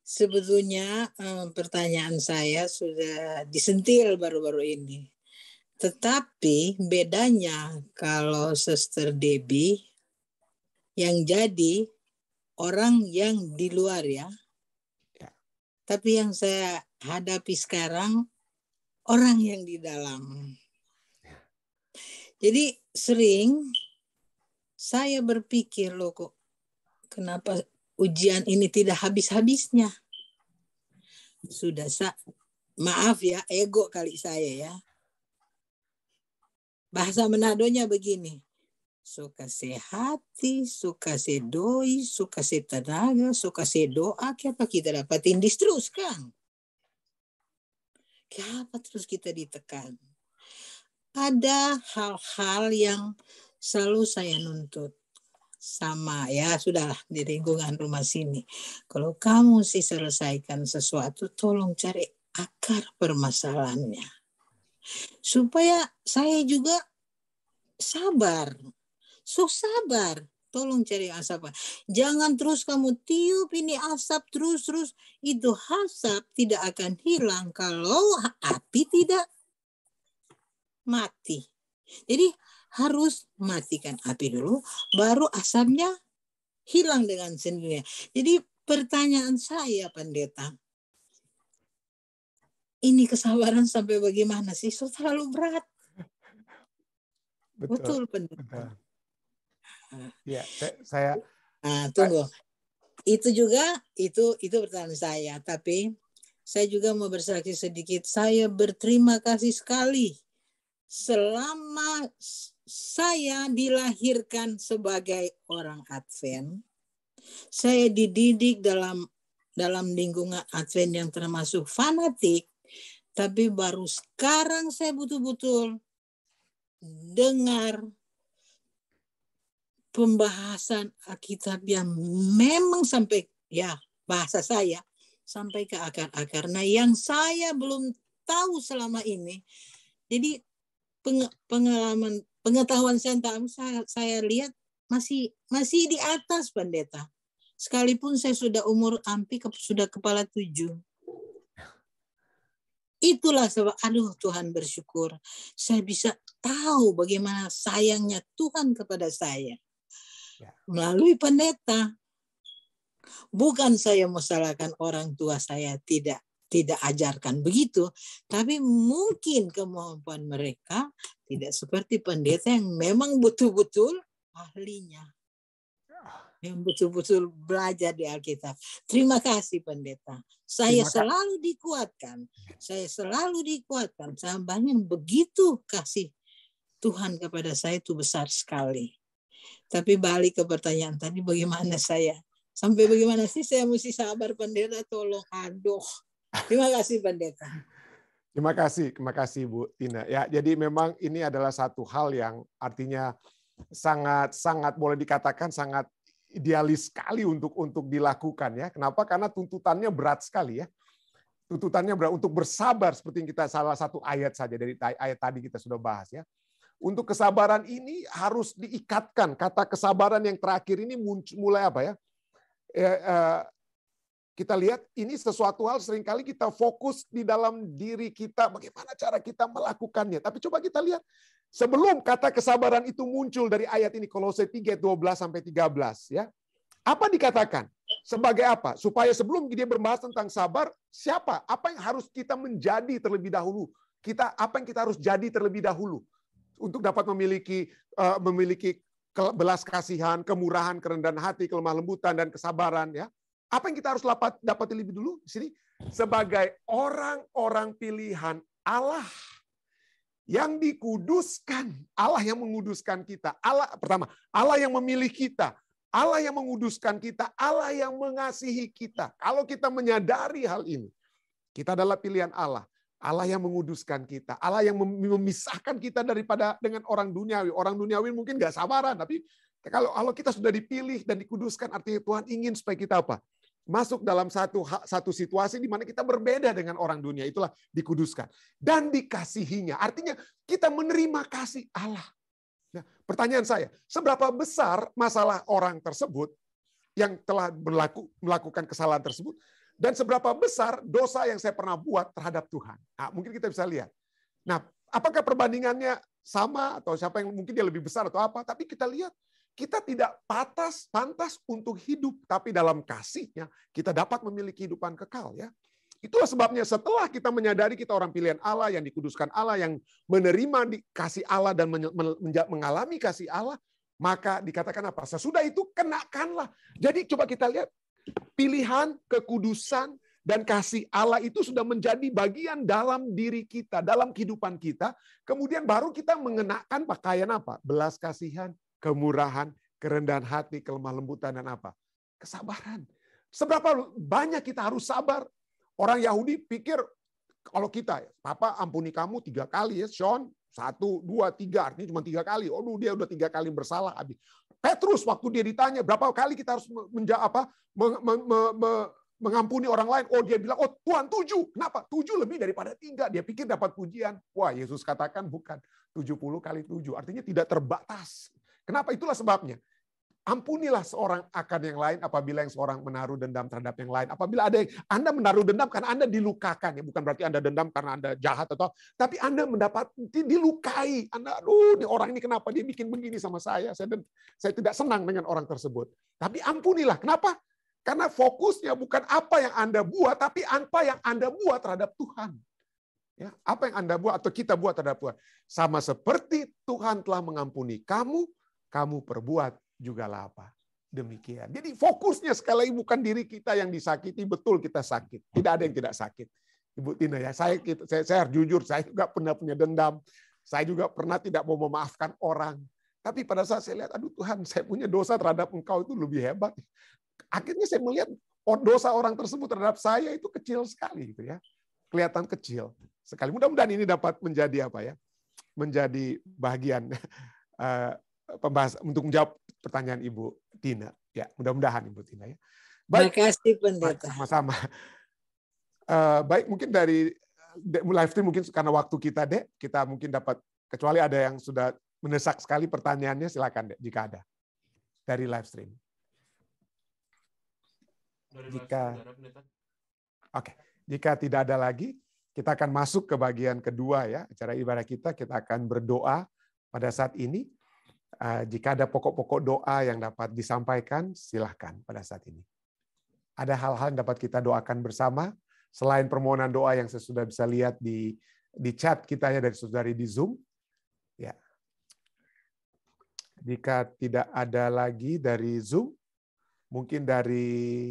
Sebetulnya pertanyaan saya sudah disentil baru-baru ini. Tetapi bedanya kalau Sister Debbie yang jadi orang yang di luar ya. Tapi yang saya hadapi sekarang orang yang di dalam. Jadi sering saya berpikir loh kok kenapa ujian ini tidak habis-habisnya. Sudah maaf ya, ego kali saya ya. Bahasa Manadonya begini. Suka sehati, suka sedoi, suka setenaga, suka sedoa. Kenapa kita dapatin terus kan? Kenapa terus kita ditekan? Ada hal-hal yang selalu saya nuntut. Sama ya, sudahlah di lingkungan rumah sini. Kalau kamu sih selesaikan sesuatu, tolong cari akar permasalahannya. Supaya saya juga sabar. Sabar. Tolong cari asap. Jangan terus kamu tiup ini asap terus. Itu asap tidak akan hilang kalau api tidak mati. Jadi harus matikan api dulu, baru asapnya hilang dengan sendirinya. Jadi pertanyaan saya pendeta, ini kesabaran sampai bagaimana sih? So terlalu berat. Betul pendeta. Betul. Ya, saya tunggu. Itu juga itu pertanyaan saya, tapi saya juga mau bersaksi sedikit. Saya berterima kasih sekali selama saya dilahirkan sebagai orang Advent, saya dididik dalam lingkungan Advent yang termasuk fanatik, tapi baru sekarang saya betul-betul dengar pembahasan Alkitab yang memang sampai ya bahasa saya sampai ke akar-akar. Nah, yang saya belum tahu selama ini, jadi pengetahuan saya lihat masih di atas pendeta. Sekalipun saya sudah umur sudah kepala 7. Itulah sebab Tuhan bersyukur saya bisa tahu bagaimana sayangnya Tuhan kepada saya melalui pendeta. Bukan saya menyalahkan orang tua saya tidak ajarkan begitu, tapi mungkin kemampuan mereka tidak seperti pendeta yang memang betul-betul ahlinya, yang betul-betul belajar di Alkitab. Terima kasih pendeta. Saya selalu dikuatkan. Saya banyak begitu kasih Tuhan kepada saya itu besar sekali. Tapi balik ke pertanyaan tadi, bagaimana saya? Sampai bagaimana sih saya mesti sabar pendeta? Tolong, Terima kasih pendeta. Terima kasih Bu Tina. Ya, jadi memang ini adalah satu hal yang artinya sangat boleh dikatakan sangat idealis sekali untuk dilakukan ya. Kenapa? Karena tuntutannya berat sekali ya. Tuntutannya berat untuk bersabar seperti yang kita salah satu ayat saja dari ayat tadi kita sudah bahas ya. Untuk kesabaran ini harus diikatkan. Kata kesabaran yang terakhir ini mulai apa ya? Kita lihat ini sesuatu hal seringkali kita fokus di dalam diri kita, bagaimana cara kita melakukannya. Tapi coba kita lihat, sebelum kata kesabaran itu muncul dari ayat ini, Kolose 3:12-13. Ya. Apa dikatakan? Sebagai apa? Supaya sebelum dia membahas tentang sabar, siapa? Apa yang harus kita menjadi terlebih dahulu? Apa yang kita harus jadi terlebih dahulu? Untuk dapat memiliki belas kasihan, kemurahan, kerendahan hati, kelemah lembutan, dan kesabaran. Ya. Apa yang kita harus dapat lebih dulu di sini? Sebagai orang-orang pilihan Allah yang dikuduskan. Allah yang menguduskan kita. Allah pertama, Allah yang memilih kita. Allah yang menguduskan kita, Allah yang mengasihi kita. Kalau kita menyadari hal ini, kita adalah pilihan Allah. Allah yang menguduskan kita, Allah yang memisahkan kita daripada dengan orang duniawi. Orang duniawi mungkin nggak sabaran, tapi kalau kita sudah dipilih dan dikuduskan, artinya Tuhan ingin supaya kita apa? Masuk dalam satu situasi di mana kita berbeda dengan orang dunia. Itulah dikuduskan dan dikasihinya. Artinya kita menerima kasih Allah. Nah, pertanyaan saya, seberapa besar masalah orang tersebut yang telah melakukan kesalahan tersebut, dan seberapa besar dosa yang saya pernah buat terhadap Tuhan? Nah, mungkin kita bisa lihat. Nah, apakah perbandingannya sama atau siapa yang mungkin dia lebih besar atau apa? Tapi kita lihat, kita tidak pantas untuk hidup, tapi dalam kasih-Nya kita dapat memiliki kehidupan kekal, ya. Itulah sebabnya setelah kita menyadari kita orang pilihan Allah, yang dikuduskan Allah, yang menerima kasih Allah dan mengalami kasih Allah, maka dikatakan apa? Sesudah itu kenakanlah. Jadi coba kita lihat, pilihan, kekudusan, dan kasih Allah itu sudah menjadi bagian dalam diri kita, dalam kehidupan kita. Kemudian baru kita mengenakan pakaian apa? Belas kasihan, kemurahan, kerendahan hati, kelemah lembutan, dan apa? Kesabaran. Seberapa banyak kita harus sabar? Orang Yahudi pikir kalau kita, Papa ampuni kamu 3 kali ya, Sean, 1, 2, 3, artinya cuma 3 kali. Oh, dia udah 3 kali bersalah. Habis. Petrus waktu dia ditanya berapa kali kita harus mengampuni orang lain, oh dia bilang, oh Tuhan 7. Kenapa? 7 lebih daripada 3. Dia pikir dapat pujian. Wah, Yesus katakan bukan 70 kali 7. Artinya tidak terbatas. Kenapa? Itulah sebabnya. Ampunilah seorang akan yang lain apabila yang seorang menaruh dendam terhadap yang lain. Apabila ada yang Anda menaruh dendam karena Anda dilukakan, ya bukan berarti Anda dendam karena Anda jahat atau, tapi Anda dilukai. Anda, aduh, ini orang ini kenapa dia bikin begini sama saya? Saya tidak senang dengan orang tersebut. Tapi ampunilah. Kenapa? Karena fokusnya bukan apa yang Anda buat, tapi apa yang Anda buat terhadap Tuhan. Ya, apa yang Anda buat atau kita buat terhadap Tuhan. Sama seperti Tuhan telah mengampuni kamu, kamu perbuat jugalah apa? Demikian. Jadi fokusnya sekali lagi bukan diri kita yang disakiti, betul kita sakit. Tidak ada yang tidak sakit. Ibu Tina ya, saya jujur, saya juga pernah punya dendam. Saya juga pernah tidak mau memaafkan orang. Tapi pada saat saya lihat, aduh Tuhan, saya punya dosa terhadap Engkau itu lebih hebat. Akhirnya saya melihat dosa orang tersebut terhadap saya itu kecil sekali gitu ya. Kelihatan kecil sekali. Mudah-mudahan ini dapat menjadi apa ya? Menjadi bagian pembahasan untuk menjawab pertanyaan Ibu Tina. Ya, mudah-mudahan Ibu Tina ya. Baik, terima kasih Pendeta. Sama-sama. Baik, mungkin dari live stream mungkin karena waktu kita, Dek, kita mungkin dapat, kecuali ada yang sudah mendesak sekali pertanyaannya, silakan Dek, jika ada dari live stream. Jika tidak ada lagi, kita akan masuk ke bagian kedua ya, acara ibadah kita akan berdoa pada saat ini. Jika ada pokok-pokok doa yang dapat disampaikan, silahkan pada saat ini. Ada hal-hal yang dapat kita doakan bersama, selain permohonan doa yang saya sudah bisa lihat di chat kita ya dari saudari di Zoom. Ya. Jika tidak ada lagi dari Zoom, mungkin dari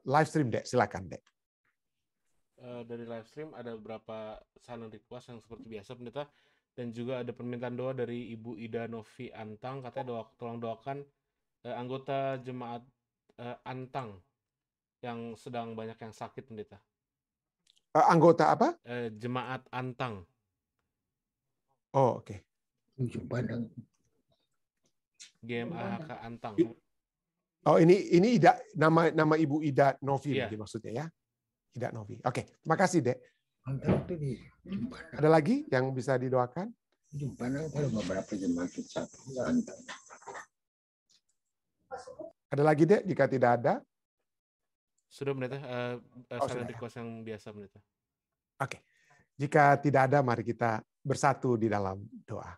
live stream, Dek. Silakan, Dek. Dari live stream ada beberapa silent request yang seperti biasa, Pendeta. Dan juga ada permintaan doa dari Ibu Ida Novi Antang, katanya tolong doakan anggota jemaat Antang yang sedang banyak yang sakit, Pendeta. Anggota apa? Jemaat Antang. Oh, oke. GMAHK Antang. Oh, ini Ida, nama Ibu Ida Novi Iya. maksudnya ya. Ida Novi. Oke, terima kasih, Dek. Ada lagi yang bisa didoakan? Ada lagi, Dek? Jika tidak ada? Sudah, Pendeta. Sudah, Request yang biasa, Pendeta. Oke. Jika tidak ada, mari kita bersatu di dalam doa.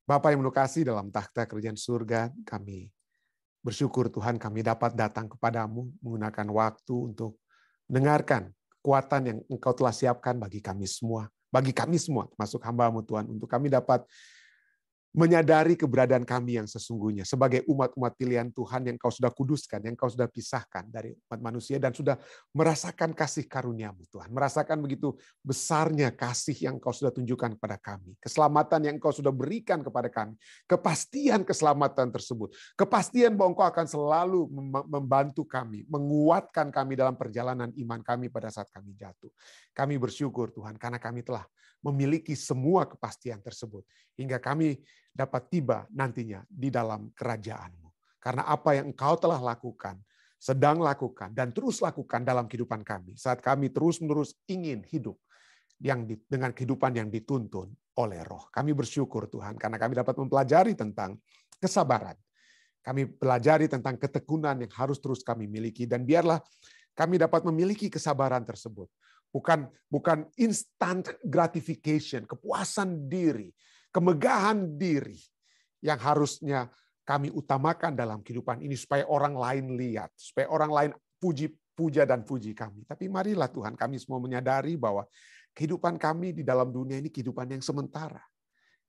Bapa yang kasih dalam takhta kerajaan surga, kami bersyukur Tuhan kami dapat datang kepadamu menggunakan waktu untuk mendengarkan kekuatan yang Engkau telah siapkan bagi kami semua, termasuk hamba-Mu Tuhan, untuk kami dapat menyadari keberadaan kami yang sesungguhnya sebagai umat-umat pilihan Tuhan yang Kau sudah kuduskan, yang Kau sudah pisahkan dari umat manusia dan sudah merasakan kasih karunia-Mu Tuhan. Merasakan begitu besarnya kasih yang Kau sudah tunjukkan kepada kami. Keselamatan yang Kau sudah berikan kepada kami. Kepastian keselamatan tersebut. Kepastian bahwa Engkau akan selalu membantu kami, menguatkan kami dalam perjalanan iman kami pada saat kami jatuh. Kami bersyukur Tuhan karena kami telah memiliki semua kepastian tersebut. Hingga kami dapat tiba nantinya di dalam kerajaan-Mu. Karena apa yang Engkau telah lakukan, sedang lakukan, dan terus lakukan dalam kehidupan kami. Saat kami terus-menerus ingin hidup dengan kehidupan yang dituntun oleh Roh. Kami bersyukur Tuhan karena kami dapat mempelajari tentang kesabaran. Kami pelajari tentang ketekunan yang harus terus kami miliki. Dan biarlah kami dapat memiliki kesabaran tersebut. Bukan instant gratification, kepuasan diri, kemegahan diri yang harusnya kami utamakan dalam kehidupan ini supaya orang lain lihat, supaya orang lain puja dan puji kami. Tapi marilah Tuhan, kami semua menyadari bahwa kehidupan kami di dalam dunia ini kehidupan yang sementara.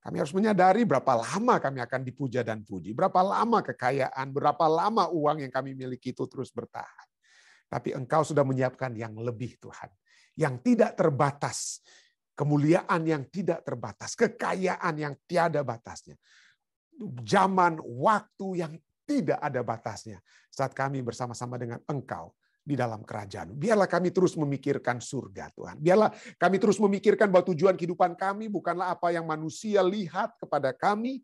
Kami harus menyadari berapa lama kami akan dipuja dan puji, berapa lama kekayaan, berapa lama uang yang kami miliki itu terus bertahan. Tapi Engkau sudah menyiapkan yang lebih Tuhan. Yang tidak terbatas, kemuliaan yang tidak terbatas, kekayaan yang tiada batasnya, zaman, waktu yang tidak ada batasnya saat kami bersama-sama dengan Engkau di dalam kerajaan. Biarlah kami terus memikirkan surga Tuhan. Biarlah kami terus memikirkan bahwa tujuan kehidupan kami bukanlah apa yang manusia lihat kepada kami,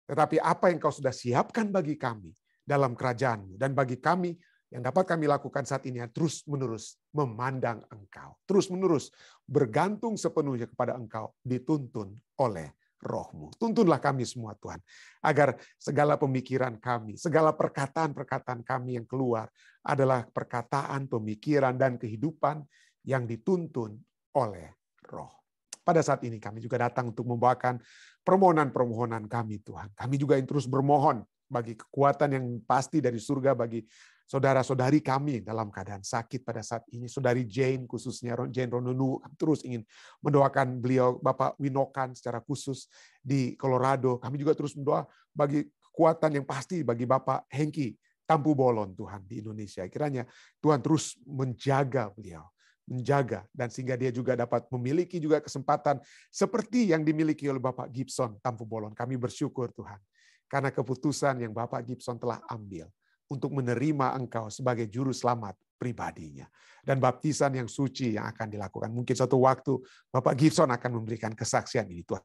tetapi apa yang Kau sudah siapkan bagi kami dalam kerajaan-Mu. Dan bagi kami, yang dapat kami lakukan saat ini terus-menerus memandang Engkau. Terus-menerus bergantung sepenuhnya kepada Engkau, dituntun oleh Roh-Mu. Tuntunlah kami semua Tuhan, agar segala pemikiran kami, segala perkataan-perkataan kami yang keluar adalah perkataan, pemikiran, dan kehidupan yang dituntun oleh Roh. Pada saat ini kami juga datang untuk membawakan permohonan-permohonan kami Tuhan. Kami juga yang terus bermohon bagi kekuatan yang pasti dari surga bagi saudara-saudari kami dalam keadaan sakit pada saat ini. Saudari Jane, khususnya Jane Rononu, terus ingin mendoakan beliau, Bapak Winokan secara khusus di Colorado. Kami juga terus berdoa bagi kekuatan yang pasti bagi Bapak Hengki Tampu Bolon, Tuhan, di Indonesia. Kiranya Tuhan terus menjaga beliau, menjaga, dan sehingga dia juga dapat memiliki juga kesempatan seperti yang dimiliki oleh Bapak Gibson Tampu Bolon. Kami bersyukur Tuhan, karena keputusan yang Bapak Gibson telah ambil untuk menerima Engkau sebagai juru selamat pribadinya. Dan baptisan yang suci yang akan dilakukan. Mungkin suatu waktu Bapak Gibson akan memberikan kesaksian ini Tuhan.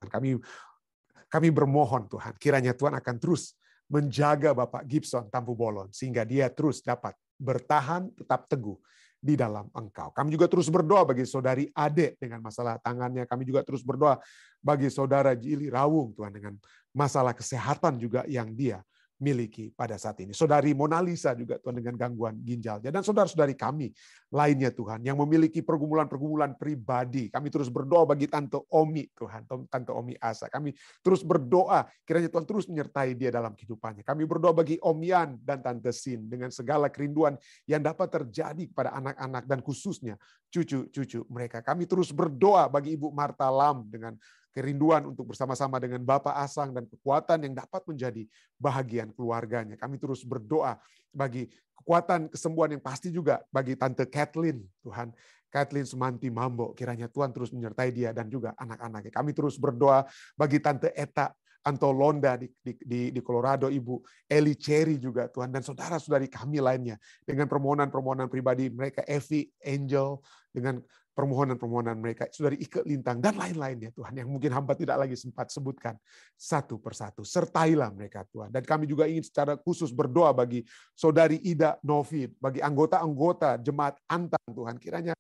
Kami bermohon Tuhan, kiranya Tuhan akan terus menjaga Bapak Gibson Tampu Bolon, sehingga dia terus dapat bertahan tetap teguh di dalam Engkau. Kami juga terus berdoa bagi saudari Ade dengan masalah tangannya. Kami juga terus berdoa bagi saudara Jili Rawung Tuhan dengan masalah kesehatan juga yang dia miliki pada saat ini. Saudari Mona Lisa juga Tuhan dengan gangguan ginjalnya. Dan saudara-saudari kami lainnya Tuhan yang memiliki pergumulan-pergumulan pribadi. Kami terus berdoa bagi Tante Omi Tuhan, Tante Omi Asa. Kami terus berdoa kiranya Tuhan terus menyertai dia dalam kehidupannya. Kami berdoa bagi Om Yan dan Tante Sin dengan segala kerinduan yang dapat terjadi kepada anak-anak dan khususnya cucu-cucu mereka. Kami terus berdoa bagi Ibu Marta Lam dengan kerinduan untuk bersama-sama dengan Bapak Asang dan kekuatan yang dapat menjadi bahagian keluarganya. Kami terus berdoa bagi kekuatan kesembuhan yang pasti juga bagi Tante Kathleen, Tuhan. Kathleen Semanti Mambo, kiranya Tuhan terus menyertai dia dan juga anak-anaknya. Kami terus berdoa bagi Tante Eta Antolonda di Colorado, Ibu Eli Cherry juga Tuhan, dan saudara-saudari kami lainnya dengan permohonan-permohonan pribadi mereka, Evi, Angel, dengan permohonan-permohonan mereka, saudari Ike Lintang, dan lain-lainnya Tuhan, yang mungkin hamba tidak lagi sempat sebutkan satu persatu. Sertailah mereka Tuhan. Dan kami juga ingin secara khusus berdoa bagi saudari Ida Novi, bagi anggota-anggota Jemaat Antang Tuhan. Kiranya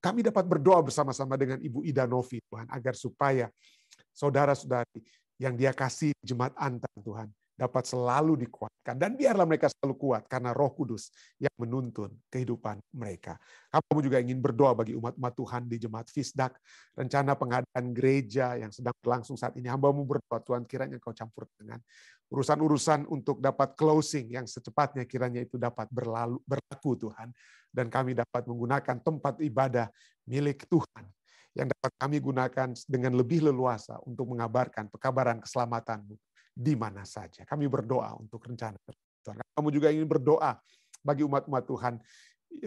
kami dapat berdoa bersama-sama dengan Ibu Ida Novi Tuhan, agar supaya saudara-saudari yang dia kasih Jemaat Antang Tuhan dapat selalu dikuatkan. Dan biarlah mereka selalu kuat karena Roh Kudus yang menuntun kehidupan mereka. Kamu juga ingin berdoa bagi umat-umat Tuhan di Jemaat Fisdak. Rencana pengadaan gereja yang sedang berlangsung saat ini. Hamba-Mu berdoa Tuhan, kiranya Engkau campur tangan. Urusan-urusan untuk dapat closing yang secepatnya kiranya itu dapat berlaku Tuhan. Dan kami dapat menggunakan tempat ibadah milik Tuhan yang dapat kami gunakan dengan lebih leluasa untuk mengabarkan pekabaran keselamatan-Mu di mana saja. Kami berdoa untuk rencana Tuhan. Kamu juga ingin berdoa bagi umat-umat Tuhan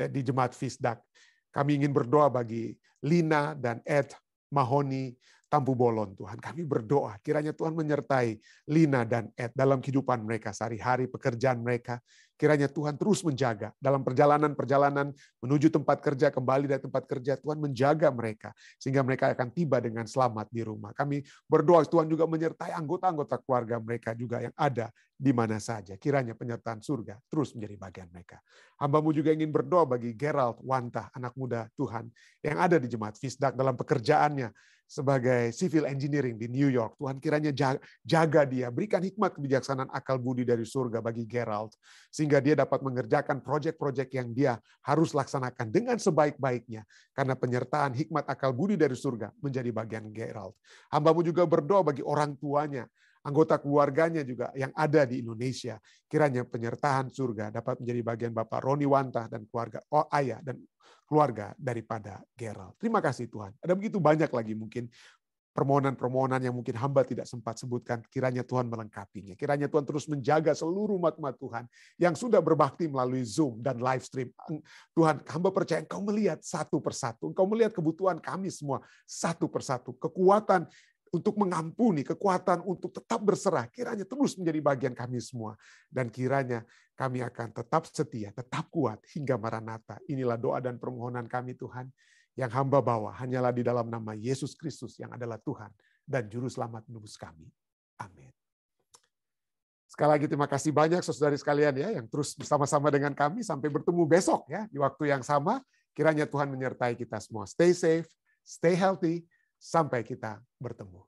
di Jemaat Fisdak. Kami ingin berdoa bagi Lina dan Ed Mahoni Tampu Bolon, Tuhan. Kami berdoa, kiranya Tuhan menyertai Lina dan Ed dalam kehidupan mereka sehari-hari, pekerjaan mereka. Kiranya Tuhan terus menjaga dalam perjalanan-perjalanan menuju tempat kerja, kembali dari tempat kerja. Tuhan menjaga mereka, sehingga mereka akan tiba dengan selamat di rumah. Kami berdoa, Tuhan juga menyertai anggota-anggota keluarga mereka juga yang ada di mana saja. Kiranya penyertaan surga terus menjadi bagian mereka. Hamba-Mu juga ingin berdoa bagi Gerald Wantah, anak muda Tuhan, yang ada di Jemaat Fisdak dalam pekerjaannya sebagai civil engineering di New York. Tuhan kiranya jaga dia, berikan hikmat kebijaksanaan akal budi dari surga bagi Gerald, sehingga dia dapat mengerjakan proyek-proyek yang dia harus laksanakan dengan sebaik-baiknya, karena penyertaan hikmat akal budi dari surga menjadi bagian Gerald. Hamba-Mu juga berdoa bagi orang tuanya, anggota keluarganya juga yang ada di Indonesia. Kiranya penyertaan surga dapat menjadi bagian Bapak Roni Wantah dan keluarga, ayah dan keluarga daripada Gerald. Terima kasih Tuhan. Ada begitu banyak lagi mungkin permohonan-permohonan yang mungkin hamba tidak sempat sebutkan. Kiranya Tuhan melengkapinya. Kiranya Tuhan terus menjaga seluruh umat-umat Tuhan yang sudah berbakti melalui Zoom dan live stream. Tuhan, hamba percaya Engkau melihat satu persatu. Engkau melihat kebutuhan kami semua satu persatu. Kekuatan untuk mengampuni, kekuatan untuk tetap berserah, kiranya terus menjadi bagian kami semua. Dan kiranya kami akan tetap setia, tetap kuat hingga Maranatha. Inilah doa dan permohonan kami Tuhan, yang hamba bawa hanyalah di dalam nama Yesus Kristus yang adalah Tuhan dan Juru Selamat menebus kami. Amin. Sekali lagi terima kasih banyak saudari sekalian ya, yang terus bersama-sama dengan kami. Sampai bertemu besok ya, di waktu yang sama. Kiranya Tuhan menyertai kita semua. Stay safe, stay healthy. Sampai kita bertemu.